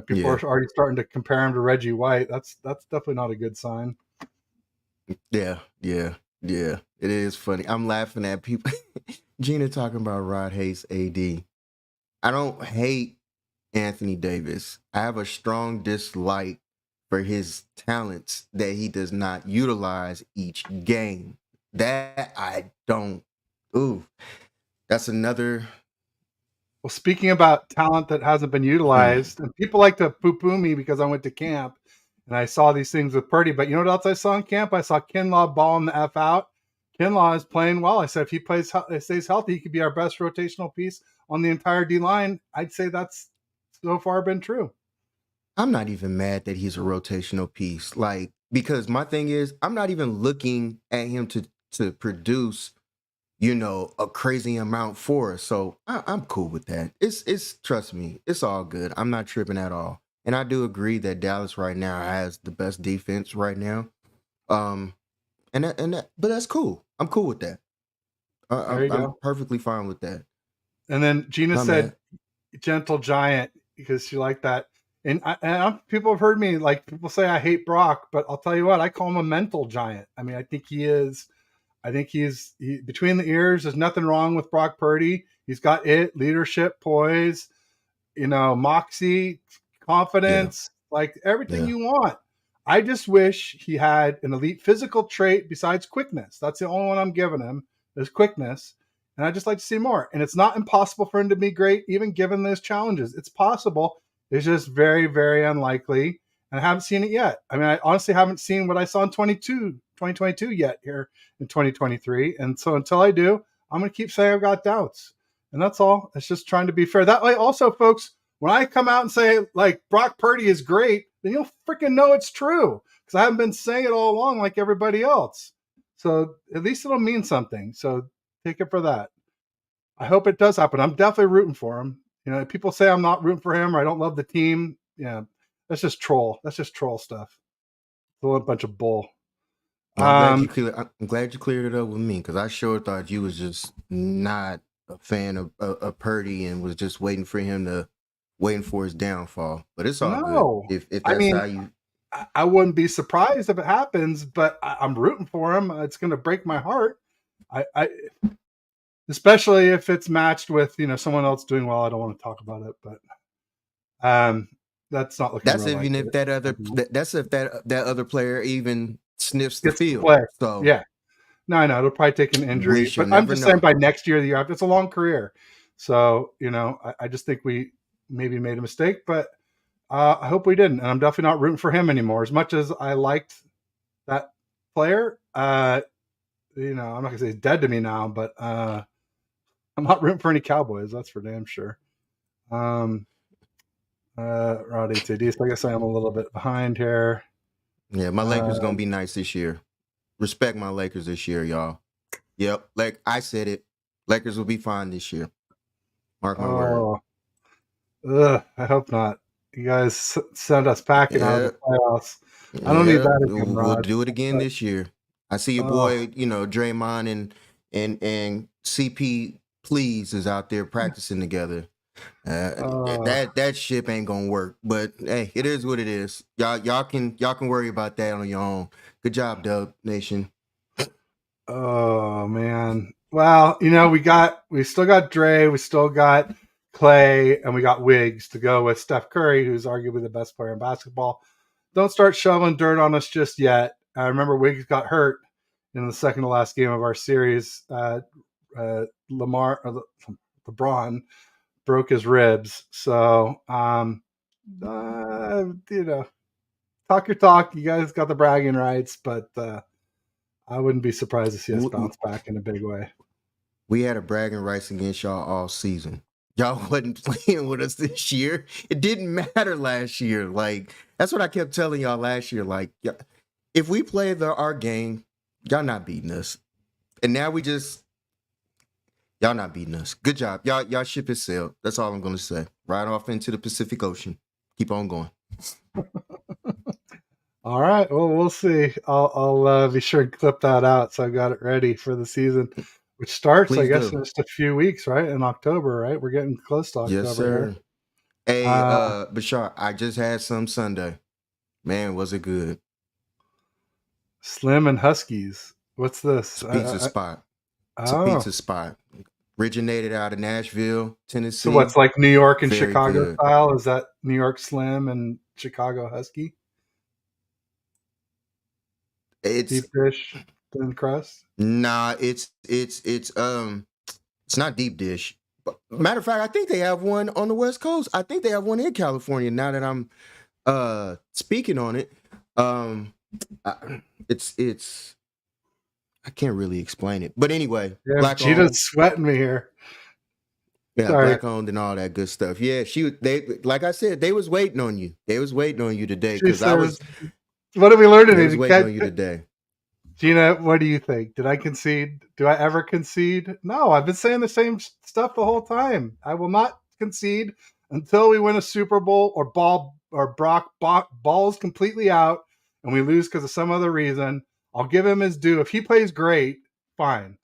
People yeah, are already starting to compare him to Reggie White. That's definitely not a good sign. yeah. It is funny. I'm laughing at people. Gina talking about Rod hates AD. I don't hate Anthony Davis. I have a strong dislike for his talents that he does not utilize each game. That I don't. Ooh, that's another. Well, speaking about talent that hasn't been utilized, and people like to poo-poo me because I went to camp and I saw these things with Purdy. But you know what else I saw in camp? I saw Kinlaw balling the F out. Kinlaw is playing well. I said if he stays healthy, he could be our best rotational piece on the entire D line. I'd say that's so far been true. I'm not even mad that he's a rotational piece. Like, because my thing is, I'm not even looking at him to produce, a crazy amount for us. So I'm cool with that. It's trust me, it's all good. I'm not tripping at all. And I do agree that Dallas right now has the best defense right now. Um, but that's cool. I'm cool with that. There you I'm go. perfectly fine with that. And then Gina My said man. gentle giant because she liked that. People have heard me like people say I hate Brock, but I'll tell you what, I call him a mental giant. I mean, I think he is. I think between the ears. There's nothing wrong with Brock Purdy. He's got leadership, poise, moxie, Yeah, confidence, like everything yeah. you want. I just wish he had an elite physical trait besides quickness. That's the only one I'm giving him is quickness. And I just like to see more. And it's not impossible for him to be great, even given those challenges. It's possible. It's just very, very unlikely. And I haven't seen it yet. I mean, I honestly haven't seen what I saw in 2022 yet here in 2023. And so until I do, I'm going to keep saying I've got doubts. And that's all. It's just trying to be fair. That way, also, folks, when I come out and say like Brock Purdy is great, then you'll freaking know it's true because I haven't been saying it all along like everybody else. So at least it'll mean something. So take it for that. I hope it does happen. I'm definitely rooting for him. People say I'm not rooting for him or I don't love the team. Yeah, that's just troll. That's just troll stuff. It's a bunch of bull. I'm glad you Um, clear. I'm glad you cleared it up with me because I sure thought you was just not a fan of Purdy and was just waiting for his downfall. But it's all good no, if I that's mean, how you. I wouldn't be surprised if it happens, but I'm rooting for him. It's going to break my heart. I especially if it's matched with someone else doing well. I don't want to talk about it, but um, that's not looking That's real even likely. if that's if that other player even sniffs the Gets to field. play. So Yeah, no, I know it'll probably take an we injury, shall but I'm never just saying know. by next year, the year after, it's a long career. So I just think we maybe made a mistake, but I hope we didn't. And I'm definitely not rooting for him anymore. As much as I liked that player, I'm not gonna say he's dead to me now, but I'm not rooting for any Cowboys. That's for damn sure. Um, Rod HAD. So I guess I am a little bit behind here. Yeah, my Lakers Uh, gonna be nice this year. Respect my Lakers this year, y'all. Yep, like I said it. Lakers will be fine this year. Mark my word. oh, I hope not. You guys send us packing out of the Yeah, playoffs. I don't need yeah. that again, We'll Rod. do it again this year. I see your Oh, boy, Draymond and CP Please is out there practicing together. oh, That ship ain't gonna work. But hey, it is what it is. Y'all can worry about that on your own. Good job, Dub Nation. oh man. Well, we still got Dre, we still got Clay, and we got Wiggs to go with Steph Curry, who's arguably the best player in basketball. Don't start shoveling dirt on us just yet. I remember Wiggs got hurt in the second to last game of our series. LeBron broke his ribs. So, talk your talk. You guys got the bragging rights, but I wouldn't be surprised to see us We, bounce back in a big way. we had a bragging rights against y'all all season. Y'all wasn't playing with us this year. It didn't matter last year. Like that's what I kept telling y'all last year. Like, if we play our game, y'all not beating us. And now y'all not beating us. Good job. Y'all ship has sailed. That's all I'm gonna say. Right off into the Pacific Ocean. Keep on going. All right. Well, we'll see. I'll be sure and clip that out so I got it ready for the season, which starts, I Please guess, do. in just a few weeks, right? In October, right? We're getting close to Yes, October here. sir. Hey, Uh, Bashar, I just had some Sunday. Man, was it good. Slim and Huskies. What's It's this? a pizza spot. It's a Oh, pizza spot. Originated out of Nashville, so what's Tennessee. like New York and Very Chicago good. style? Is that New York Slim and Chicago Husky It's deep dish? thin crust? Nah, it's not deep dish. Matter of fact, I think they have one on the West Coast. I think they have one in California. Now that I'm speaking on it, um, it's I can't really explain it, but anyway, Yeah, black owned, Gina's sweating me here. yeah, Sorry. black owned and all that good stuff. Yeah, they like I said, they was waiting on you. They was waiting on you today She because I says, was "What did we learn they today? was waiting on you today. Gina, what do you think? Did I concede? Do I ever concede? No, I've been saying the same stuff the whole time. I will not concede until we win a Super Bowl or Brock balls completely out and we lose because of some other reason. I'll give him his due. If he plays great, fine.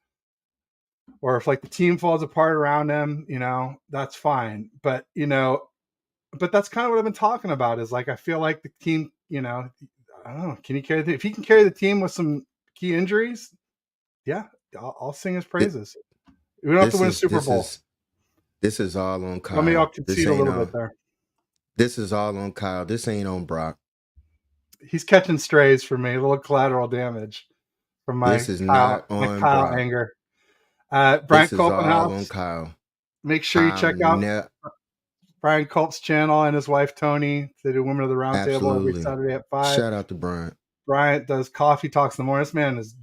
Or if like the team falls apart around him, that's fine. But but that's kind of what I've been talking about. Is like I feel like the team, I don't know. Can he carry if he can carry the team with some key injuries? Yeah, I'll sing his praises. We don't have to This win a is Super Bowl. this is all on Let me I'll Kyle. This concede a ain't little bit on. there. This is all on Kyle. This ain't on Brock. He's catching strays for me. A little collateral damage from This my is Kyle, not my on Kyle Brock. anger. Brian This is all on Kolpenhouse. Kyle. Make sure you check out Brian Colt's channel and his wife Tony. They do Women of the Roundtable every Saturday at 5. Shout out to Brian. Bryant does coffee talks in the morning. This man is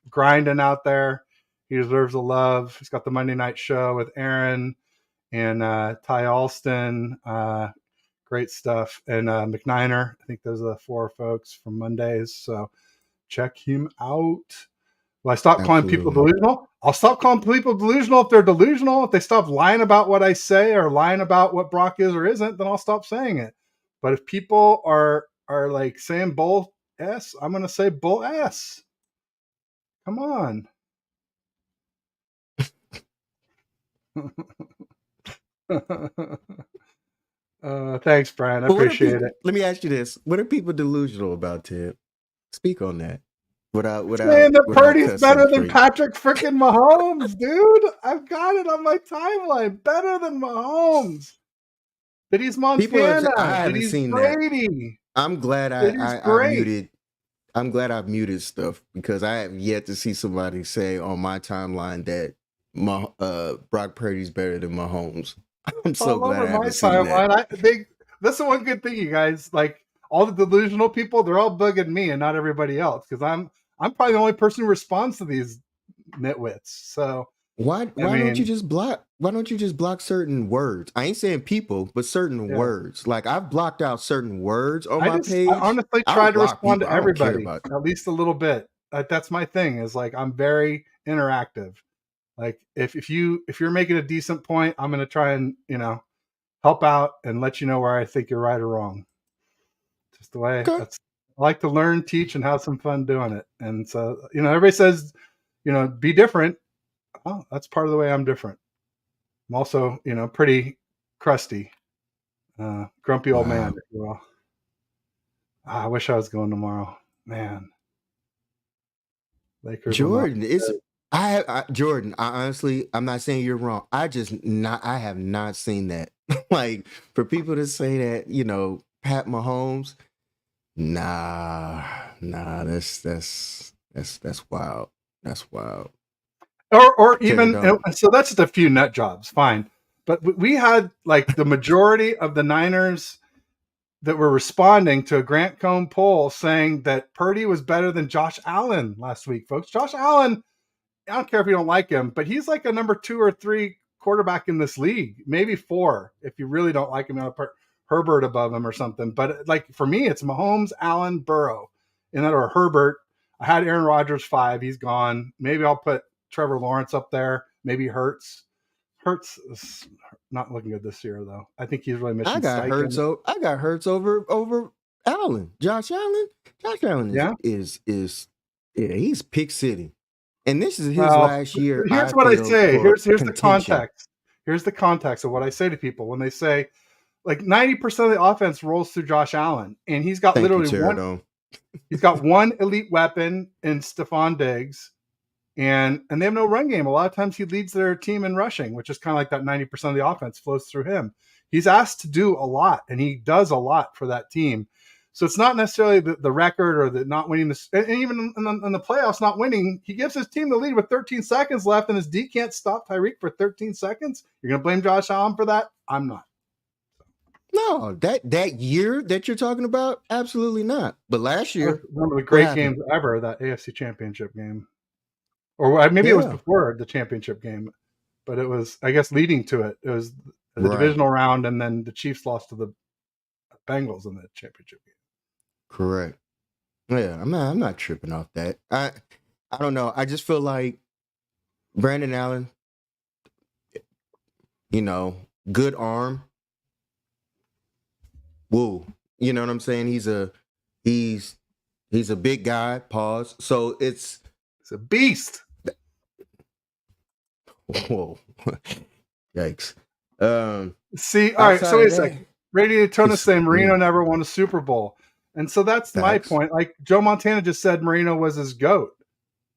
grinding out there. He deserves the love. He's got the Monday night show with Aaron and Ty Alston. Great stuff. And McNiner. I think those are the 4 folks from Mondays. So check him out. Will I stop calling people delusional? I'll stop calling people delusional if they're delusional. If they stop lying about what I say or lying about what Brock is or isn't, then I'll stop saying it. But if people are like saying bull S, I'm going to say bull S. Come on. Thanks, Brian. I appreciate it. Let me ask you this: what are people delusional about, Ted? Speak on that. Saying that Purdy's better than Patrick freaking Mahomes, dude. I've got it on my timeline. Better than Mahomes. That he's Montana. I haven't seen Brady. That. I'm glad I muted. I'm glad I've muted stuff because I have yet to see somebody say on my timeline that Brock Purdy's better than Mahomes. I'm so glad I haven't seen that. That's the one good thing, you guys. Like all the delusional people, they're all bugging me and not everybody else because I'm probably the only person who responds to these nitwits. So why don't you just block certain words? I ain't saying people, but certain words. Like I've blocked out certain words on my page. I honestly try to respond to everybody at least a little bit. That's my thing. Is like I'm very interactive. Like if you're making a decent point, I'm going to try and help out and let you know where I think you're right or wrong. Just the way I like to learn, teach, and have some fun doing it. And so everybody says be different. Oh, that's part of the way I'm different. I'm also pretty crusty, grumpy old man, if you will. I wish I was going tomorrow, man. Lakers. Jordan is. Jordan, honestly, I'm not saying you're wrong. I have not seen that. Like for people to say that, Pat Mahomes, nah, that's wild. That's wild. Or even so that's just a few nut jobs, fine. But we had like the majority of the Niners that were responding to a Grant Cohn poll saying that Purdy was better than Josh Allen last week, folks. Josh Allen, I don't care if you don't like him, but he's like a number 2 or 3 quarterback in this league, maybe 4 if you really don't like him. Herbert above him or something. But like for me, it's Mahomes, Allen, Burrow, in that or Herbert. I had Aaron Rodgers 5. He's gone. Maybe I'll put Trevor Lawrence up there. Maybe Hurts. Hurts is not looking good this year, though. I think he's really missing. I got Hurts over Allen. Josh Allen. Josh Allen is he's pick city. And this is his last year. Here's what I say. Here's the context. Here's the context of what I say to people when they say, like 90% of the offense rolls through Josh Allen, and he's got he's got one elite weapon in Stephon Diggs, and they have no run game. A lot of times he leads their team in rushing, which is kind of like that 90% of the offense flows through him. He's asked to do a lot, and he does a lot for that team. So it's not necessarily the record or the not winning this, and even in the playoffs, not winning. He gives his team the lead with 13 seconds left, and his D can't stop Tyreek for 13 seconds. You're going to blame Josh Allen for that? I'm not. No, that year that you're talking about, absolutely not. But last That was year, one of the what great happened? games ever, that AFC Championship game. Or maybe it was Yeah, before the championship game, but it was, I guess, leading to it. It was the right, divisional round, and then the Chiefs lost to the Bengals in the championship game. correct. Yeah, I'm not tripping off that. I don't know. I just feel like Brandon Allen, you know, good arm. Woo. You know what I'm saying? He's he's a big guy, pause. So it's It's a beast. whoa. Yikes. See, all right. So Outside wait of a that, second. Radio Daytona it's saying Marino never won a Super Bowl, and so that's my facts. point. Like Joe Montana just said, Marino was his goat,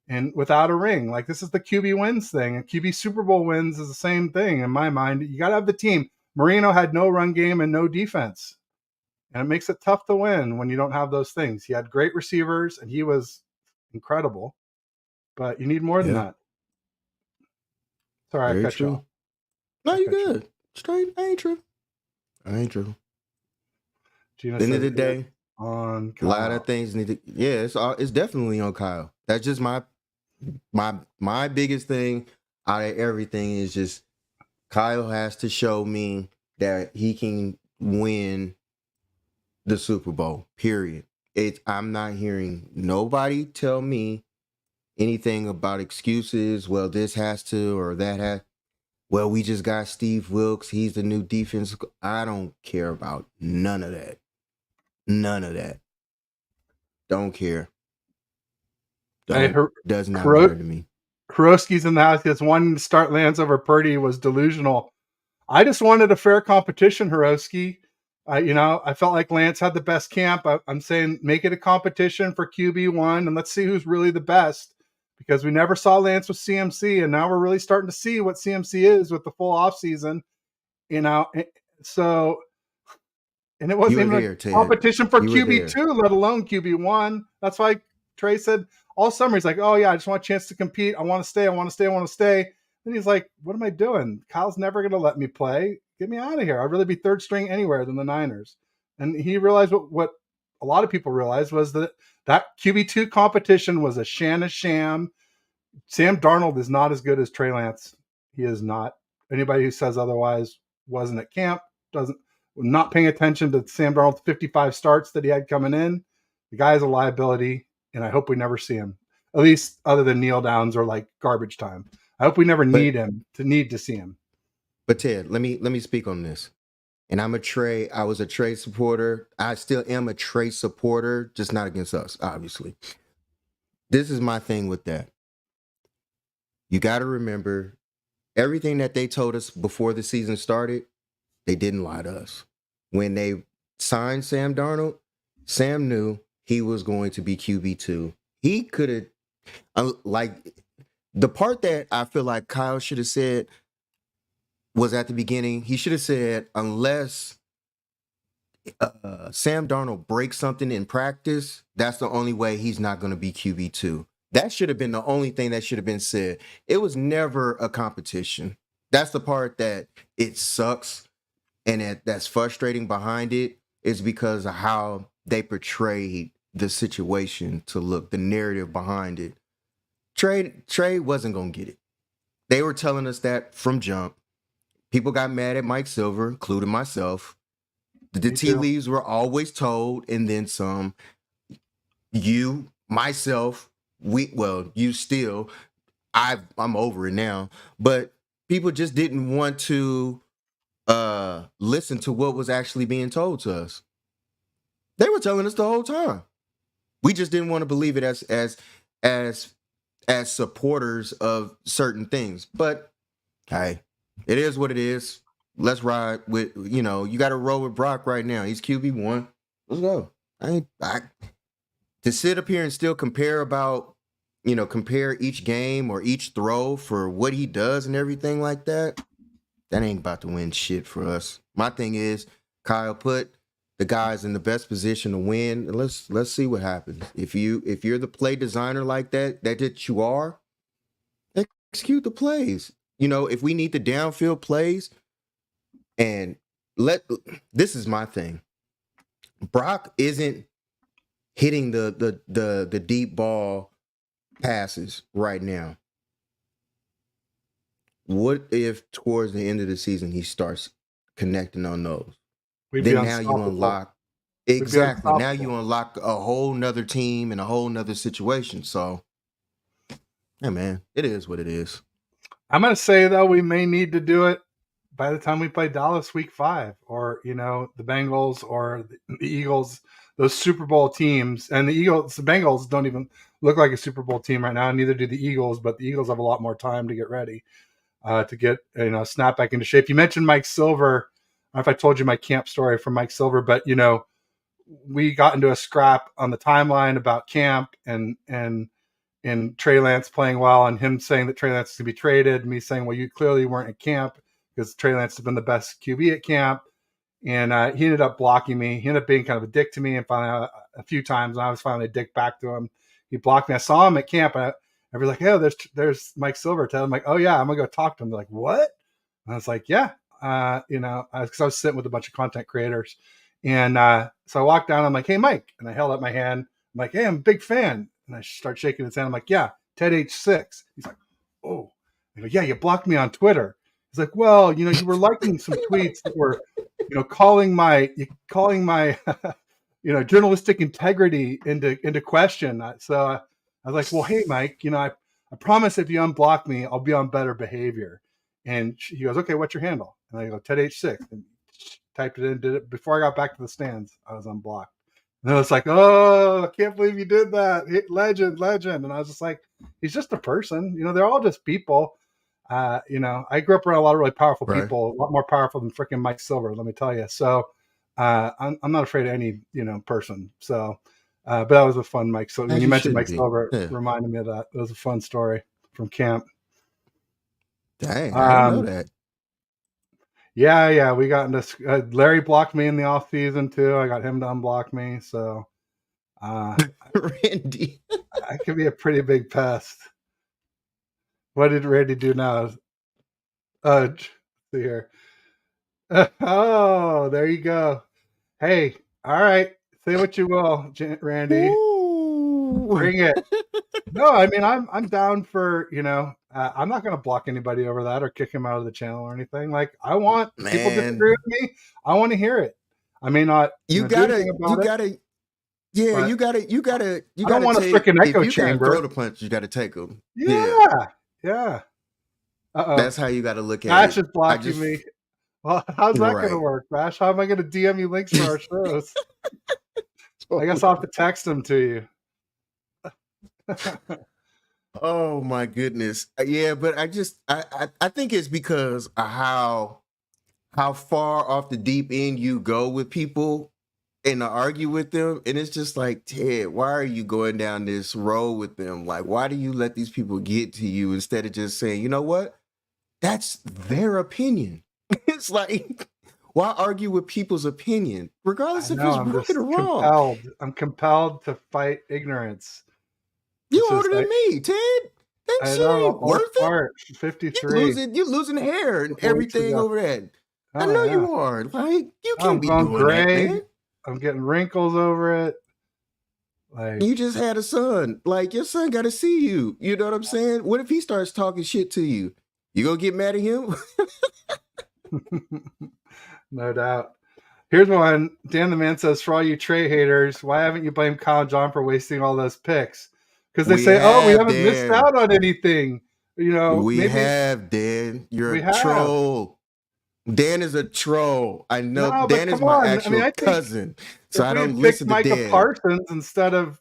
and without a ring. Like this is the QB wins thing, and QB Super Bowl wins is the same thing in my mind. You got to have the team. Marino had no run game and no defense, and it makes it tough to win when you don't have those things. He had great receivers, and he was incredible, but you need more than Yeah, that. Sorry, I very cut you true. off. No, I you cut you off. good. Straight. I ain't true. I ain't true. Gina End of says the it day, on a lot of Kyle. things need to. Yeah, it's definitely on Kyle. That's just my biggest thing out of everything is just Kyle has to show me that he can win the Super Bowl. Period. I'm not hearing nobody tell me anything about excuses. Well, this has to or that has. Well, we just got Steve Wilkes. He's the new defense. I don't care about none of that. None of that. Don't care. I Don't. heard Does not matter to me. Hiroski's in the house. Because wanting to start Lance over Purdy was delusional. I just wanted a fair competition, Hiroski. I felt like Lance had the best camp. I'm saying make it a competition for QB1, and let's see who's really the best. Because we never saw Lance with CMC, and now we're really starting to see what CMC is with the full offseason. You know, so and it You wasn't were even there, a Ted. competition for You were there. QB2, let alone QB1. That's why Trey said all summer, he's like, oh, yeah, I just want a chance to compete. I want to stay. I want to stay. I want to stay. And he's like, what am I doing? Kyle's never going to let me play. Get me out of here. I'd rather be third string anywhere than the Niners. And he realized what a lot of people realized was that QB2 competition was a sham. Sam Darnold is not as good as Trey Lance. He is not. Anybody who says otherwise wasn't at camp, doesn't not paying attention to Sam Darnold's 55 starts that he had coming in. The guy is a liability, and I hope we never see him. At least other than kneel downs or like garbage time. I hope we never But need to see him. but Ted, let me speak on this. And I was a Trey supporter. I still am a Trey supporter, just not against us, obviously. This is my thing with that. You got to remember everything that they told us before the season started, they didn't lie to us. When they signed Sam Darnold, Sam knew he was going to be QB2. He could have, like, the part that I feel like Kyle should have said was at the beginning. He should have said, unless Sam Darnold breaks something in practice, that's the only way he's not going to be QB2. That should have been the only thing that should have been said. It was never a competition. That's the part that it sucks and that's frustrating behind it is because of how they portrayed the situation to look, the narrative behind it. Trey wasn't going to get it. They were telling us that from jump. People got mad at Mike Silver, including myself. The Me tea too. leaves were always told, and then some. You, myself, you still. I'm over it now, but people just didn't want to listen to what was actually being told to us. They were telling us the whole time. We just didn't want to believe it as supporters of certain things. But hey, it is what it is. Let's ride with, you got to roll with Brock right now. He's QB1. Let's go. To sit up here and still compare each game or each throw for what he does and everything like that, that ain't about to win shit for us. My thing is, Kyle, put the guys in the best position to win. And let's see what happens. If you're the play designer like that you are, execute the plays. If we need the downfield plays, and this is my thing. Brock isn't hitting the deep ball passes right now. What if towards the end of the season he starts connecting on those? Then now you unlock exactly. Now you unlock a whole nother team and a whole nother situation. So, yeah, man, it is what it is. I'm gonna say though, we may need to do it by the time we play Dallas week 5, or the Bengals or the Eagles, those Super Bowl teams. And the Bengals don't even look like a Super Bowl team right now. Neither do the Eagles, but the Eagles have a lot more time to get ready, to get snap back into shape. You mentioned Mike Silver. I don't know if I told you my camp story from Mike Silver, but we got into a scrap on the timeline about camp and Trey Lance playing well, and him saying that Trey Lance is to be traded. Me saying, well, you clearly weren't at camp because Trey Lance has been the best QB at camp. And he ended up blocking me. He ended up being kind of a dick to me, and finally a few times, and I was finally a dick back to him. He blocked me. I saw him at camp, and I was like, "Oh, there's Mike Silver." I'm like, "Oh yeah, I'm gonna go talk to him." They're like, "What?" And I was like, "Yeah," because I was sitting with a bunch of content creators, and so I walked down. I'm like, "Hey, Mike," and I held up my hand. I'm like, "Hey, I'm a big fan," and I start shaking his hand. I'm like, "Yeah, Ted H6." He's like, "Oh," I go, "Yeah, you blocked me on Twitter." He's like, "Well, you were liking some tweets that were, calling my journalistic integrity into question." So I was like, "Well, hey, Mike, I promise if you unblock me, I'll be on better behavior." And he goes, "Okay, what's your handle?" And I go, "Ted H6," and typed it in. Did it before I got back to the stands. I was unblocked. And I was like, "Oh, I can't believe you did that. Legend." And I was just like, he's just a person. They're all just people. I grew up around a lot of really powerful people, a lot more powerful than freaking Mike Silver, let me tell you. So I'm not afraid of any, person. So, but that was a fun Mike. So when you mentioned Mike Silver, it reminded me of that. It was a fun story from camp. Dang, I didn't know that. Yeah, we got into Larry blocked me in the off season too. I got him to unblock me. So Randy, I could be a pretty big pest. What did Randy do now? See here. Oh, there you go. Hey, all right. Say what you will, Randy. Ooh. Bring it. No, I mean I'm down for I'm not going to block anybody over that or kick him out of the channel or anything. Like I want people to disagree with me. I want to hear it. I may not. You gotta. Yeah, but you gotta. I don't want a freaking echo chamber. Throw the punch. You gotta take them. Yeah. That's how you gotta look at Bash it. is blocking me. Well, how's that going to work, Bash? How am I going to DM you links for our shows? I guess I'll have to text them to you. Oh my goodness. Yeah, but I think it's because of how far off the deep end you go with people and to argue with them. And it's just like, Ted, why are you going down this road with them? Like, why do you let these people get to you instead of just saying, you know what? That's their opinion. It's like, why argue with people's opinion, regardless if it's right or wrong? I'm compelled to fight ignorance. You older than me, Ted. That shit ain't worth it. 53. You're losing hair and everything over that. I know you are. Like, you can't be doing gray. that, man. I'm getting wrinkles over it. Like, you just had a son. Like, your son got to see you. You know what I'm saying? What if he starts talking shit to you? You gonna get mad at him? No doubt. Here's one. Dan the Man says, for all you Trey haters, why haven't you blamed Kyle and John for wasting all those picks? Because they say, we haven't missed out on anything. We have, Dan. You're a troll. Dan is a troll. I know. Dan is my actual cousin. So I don't listen to Micah Dan. Parsons instead of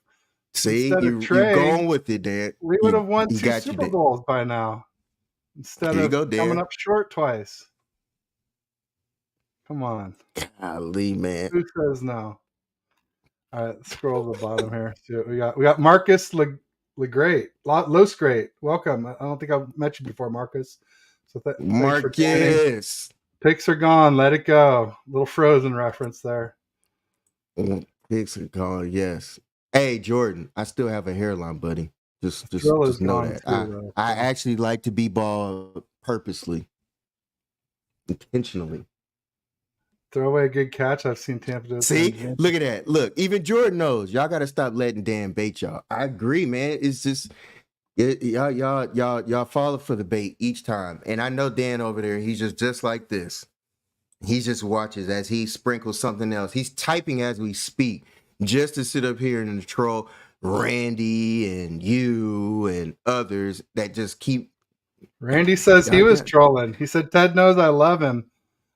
you're going with it, Dan. We would have won 2 Super Bowls by now. Instead of coming up short twice. Come on. Golly, man. Who says no? All right, scroll to the bottom here. See what we got. We got Marcus LeGreat. Los Great. Welcome. I don't think I've met you before, Marcus. So Marcus. Picks are gone. Let it go. Little Frozen reference there. Pigs are gone. Yes. Hey, Jordan, I still have a hairline, buddy. Just, just, Drill is just know gone that too, I, though. I So. actually like to be bald purposely, intentionally. Throw away a good catch. I've seen Tampa do it to See, Andrew. look at that. Look, even Jordan knows y'all got to stop letting Dan bait y'all. I agree, man. It's just y'all fall for the bait each time. And I know Dan over there. He's just like this. He just watches as he sprinkles something else. He's typing as we speak, just to sit up here and troll Randy and you and others that just keep. Randy says he Y'all was got trolling. He said Ted knows I love him.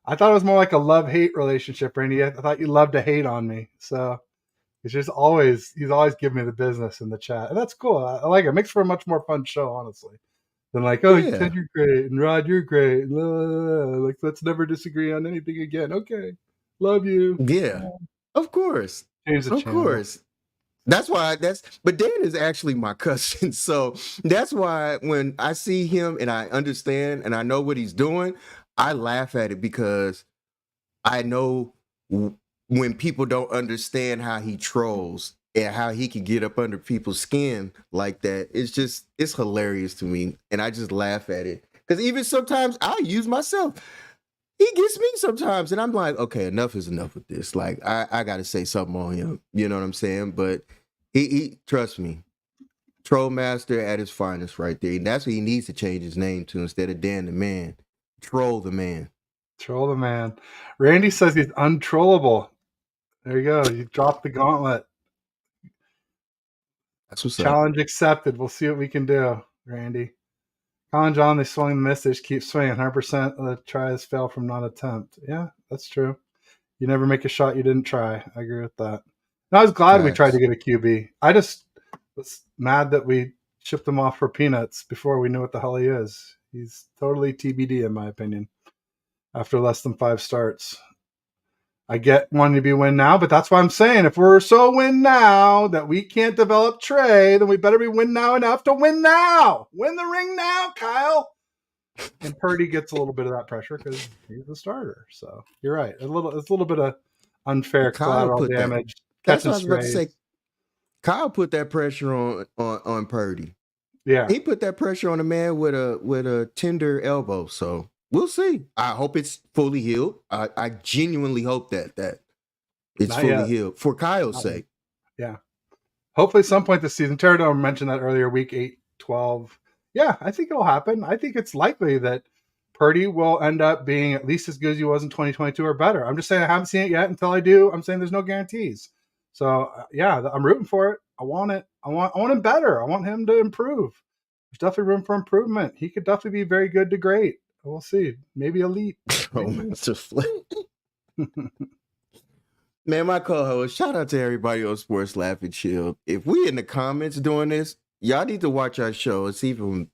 I thought it was more like a love-hate relationship, Randy. I thought you loved to hate on me. So he's always giving me the business in the chat. And that's cool. I like it. It makes for a much more fun show, honestly. Than like, oh, yeah, Ted, you're great, and Rod, you're great. Like, let's never disagree on anything again. Okay. Love you. yeah, of course, Change the of channel. course. But Dan is actually my cousin. So that's why when I see him and I understand and I know what he's doing, I laugh at it because I know when people don't understand how he trolls and how he can get up under people's skin like that, it's hilarious to me. And I just laugh at it. Because even sometimes I use myself. He gets me sometimes, and I'm like, okay, enough is enough with this. Like, I gotta say something on him. You know what I'm saying? But he trust me, troll master at his finest right there. And that's what he needs to change his name to instead of Dan the Man. Troll the Man. Troll the man. Randy says he's untrollable. There you go. You dropped the gauntlet. That's what's up. Challenge accepted. We'll see what we can do, Randy. Colin John, they swing and miss. They just keep swinging. 100% of the tries fail from non-attempt. Yeah, that's true. You never make a shot you didn't try. I agree with that. And I was glad we tried to Facts. get a QB. I just was mad that we shipped him off for peanuts before we knew what the hell he is. He's totally TBD, in my opinion, after less than 5 starts. I get wanting to be win now, but that's why I'm saying if we're so win now that we can't develop Trey, then we better be win now enough to win now. Win the ring now, Kyle. And Purdy gets a little bit of that pressure because he's the starter. So you're right. It's a little bit of unfair Kyle collateral put that. damage, That's catching what I was about to say. strays. Kyle put that pressure on Purdy. Yeah, He put that pressure on a man with a tender elbow. So we'll see. I hope it's fully healed. I genuinely hope that it's not fully yet. healed for Kyle's Not yet. sake. Yeah. Hopefully, at some point this season. Pterodome mentioned that earlier, week 8, 12. Yeah, I think it'll happen. I think it's likely that Purdy will end up being at least as good as he was in 2022 or better. I'm just saying I haven't seen it yet. Until I do, I'm saying there's no guarantees. So yeah, I'm rooting for it. I want it. I want him better. I want him to improve. There's definitely room for improvement. He could definitely be very good to great. We'll see. Maybe elite. Oh, Maybe. Master Flip. Man, my co-host, shout out to everybody on Sports Laugh and Chill. If we in the comments doing this, y'all need to watch our show. It's even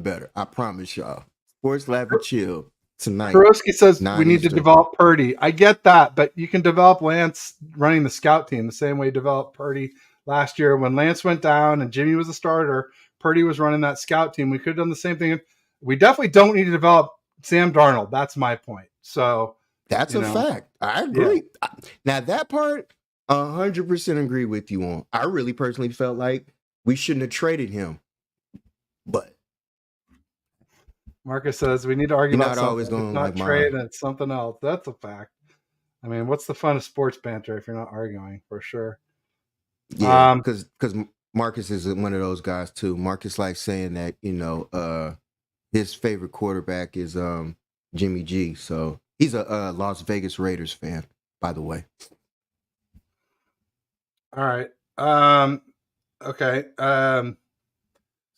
better. I promise y'all. Sports Laugh and Chill tonight, Kurowski says we 9 need to Eastern. develop Purdy. I get that, but you can develop Lance running the scout team the same way you developed Purdy last year. When Lance went down and Jimmy was a starter, Purdy was running that scout team. We could have done the same thing. We definitely don't need to develop Sam Darnold. That's my point. So, That's a fact. I yeah. agree. Now that part, 100% agree with you on. I really personally felt like we shouldn't have traded him, but Marcus says we need to argue you're about not always something. It's going not like trade, mine. and it's something else. That's a fact. I mean, what's the fun of sports banter if you're not arguing, for sure? Yeah, because Marcus is one of those guys too. Marcus likes saying that his favorite quarterback is Jimmy G. So he's a Las Vegas Raiders fan, by the way. All right. Okay. So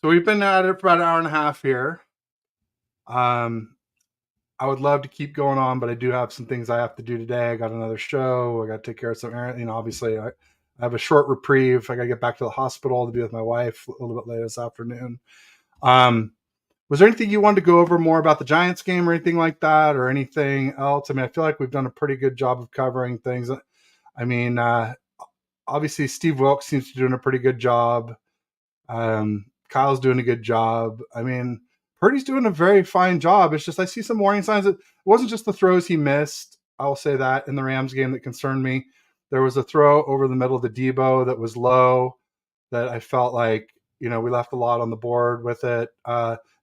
we've been at it for about an hour and a half here. I would love to keep going on, but I do have some things I have to do today. I got another show. I got to take care of some errands. Obviously, I have a short reprieve. I got to get back to the hospital to be with my wife a little bit later this afternoon. Was there anything you wanted to go over more about the Giants game or anything like that, or anything else? I mean, I feel like we've done a pretty good job of covering things. I mean, obviously Steve Wilkes seems to be doing a pretty good job. Kyle's doing a good job. I mean, Purdy's doing a very fine job. It's just I see some warning signs that it wasn't just the throws he missed. I'll say that in the Rams game that concerned me. there was a throw over the middle to Debo that was low that I felt like, we left a lot on the board with it.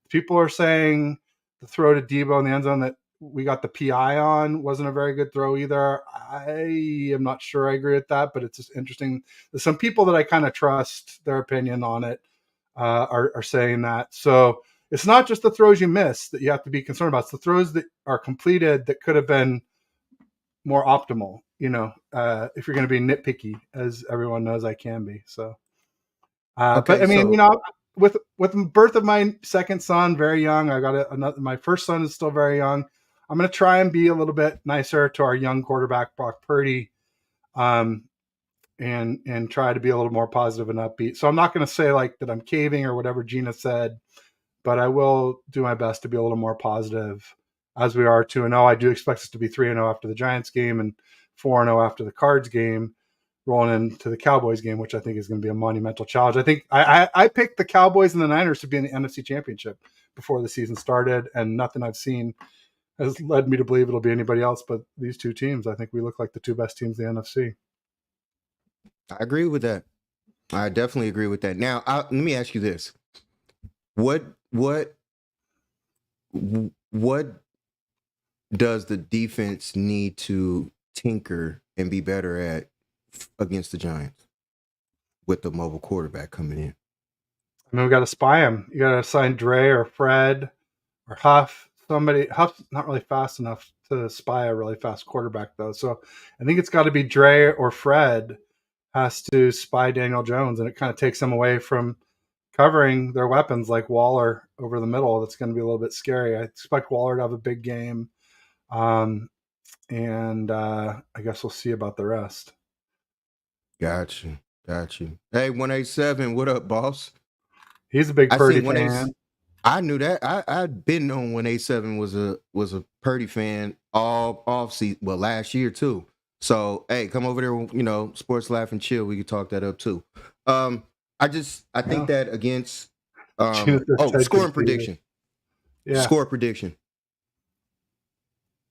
People are saying the throw to Debo in the end zone that we got the PI on wasn't a very good throw either. I am not sure I agree with that, but it's just interesting. There's some people that I kind of trust their opinion on it are saying that. So it's not just the throws you miss that you have to be concerned about. It's the throws that are completed that could have been more optimal, if you're going to be nitpicky, as everyone knows I can be. So, but Okay, I mean, so with the birth of my second son, very young, I got my first son is still very young. I'm going to try and be a little bit nicer to our young quarterback, Brock Purdy, and try to be a little more positive and upbeat. So I'm not going to say like that I'm caving or whatever Gina said, but I will do my best to be a little more positive as we are 2-0. I do expect us to be 3-0 after the Giants game and 4-0 after the Cards game, rolling into the Cowboys game, which I think is going to be a monumental challenge. I think I picked the Cowboys and the Niners to be in the NFC Championship before the season started, and nothing I've seen has led me to believe it'll be anybody else but these two teams. I think we look like the two best teams in the NFC. I agree with that. I definitely agree with that. Now, let me ask you this: what does the defense need to tinker and be better at against the Giants with the mobile quarterback coming in? I mean, we got to spy him. You got to assign Dre or Fred or Huff. Huff's not really fast enough to spy a really fast quarterback, though. So I think it's got to be Dre or Fred has to spy Daniel Jones, and it kind of takes them away from covering their weapons like Waller over the middle. That's going to be a little bit scary. I expect Waller to have a big game, and I guess we'll see about the rest. Got you. Hey, 187, what up, boss? He's a big Purdy fan. I knew that. I'd been known 187 was a Purdy fan all off season, well, last year too. So hey, come over there, Sports Laugh and Chill. We could talk that up too. I think that against scoring prediction. Yeah. Score prediction.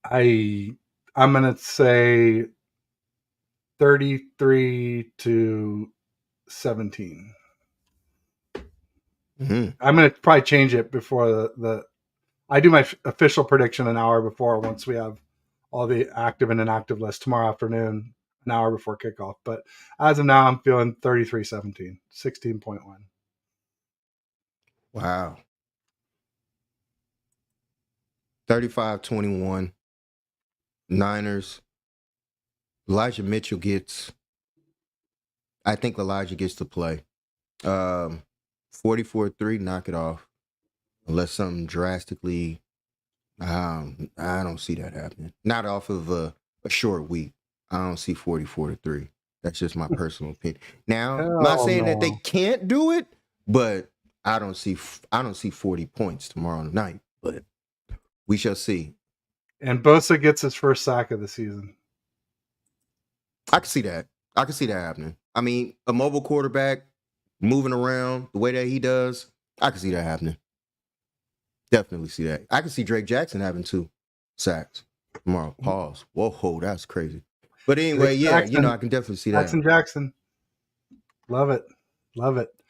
I'm gonna say 33-17. Mm-hmm. I'm gonna probably change it before I do my official prediction an hour before, once we have all the active and inactive list tomorrow afternoon, an hour before kickoff. But as of now, I'm feeling 33-17, 16.1. Wow. 35-21. Niners. Elijah Mitchell I think Elijah gets to play. 44-3, knock it off. Unless something drastically, I don't see that happening. Not off of a short week. I don't see 44-3. That's just my personal opinion. Now, I'm not saying that they can't do it, but I don't see 40 points tomorrow night. But we shall see. And Bosa gets his first sack of the season. I can see that. Happening. I mean, a mobile quarterback moving around the way that he does, I can see that happening. Definitely see that. I can see Drake Jackson having 2 sacks tomorrow. Pause. Whoa, that's crazy. But anyway, I can definitely see that. Jackson. Love it.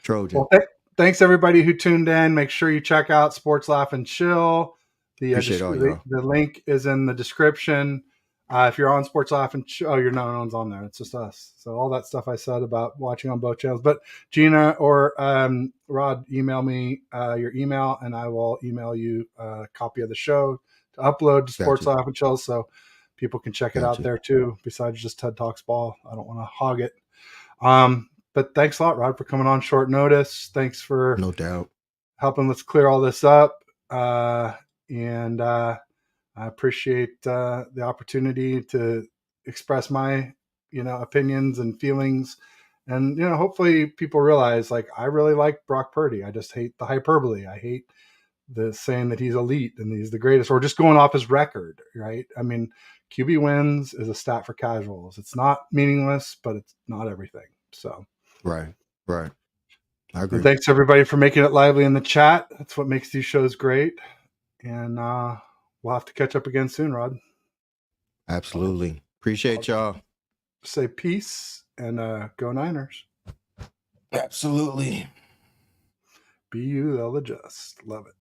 Trojan. Well, thanks everybody who tuned in. Make sure you check out Sports Laugh and Chill. The link is in the description. If you're on Sports Laugh and Chill, no one's on there. It's just us. So all that stuff I said about watching on both channels. But Gina or Rod, email me your email, and I will email you a copy of the show to upload to Sports Laugh and Chill, so people can check it out there too. Besides just TED Talks Ball, I don't want to hog it. But thanks a lot, Rod, for coming on short notice. Thanks for no doubt helping us clear all this up. And I appreciate the opportunity to express my, opinions and feelings. And, hopefully people realize, like, I really like Brock Purdy. I just hate the hyperbole. I hate the saying that he's elite and he's the greatest, or just going off his record, right? I mean, QB wins is a stat for casuals. It's not meaningless, but it's not everything. So, right. I agree. And thanks everybody for making it lively in the chat. That's what makes these shows great. And we'll have to catch up again soon, Rod. Absolutely. Appreciate y'all. say peace and go Niners. Absolutely. Be you, they'll adjust. Love it.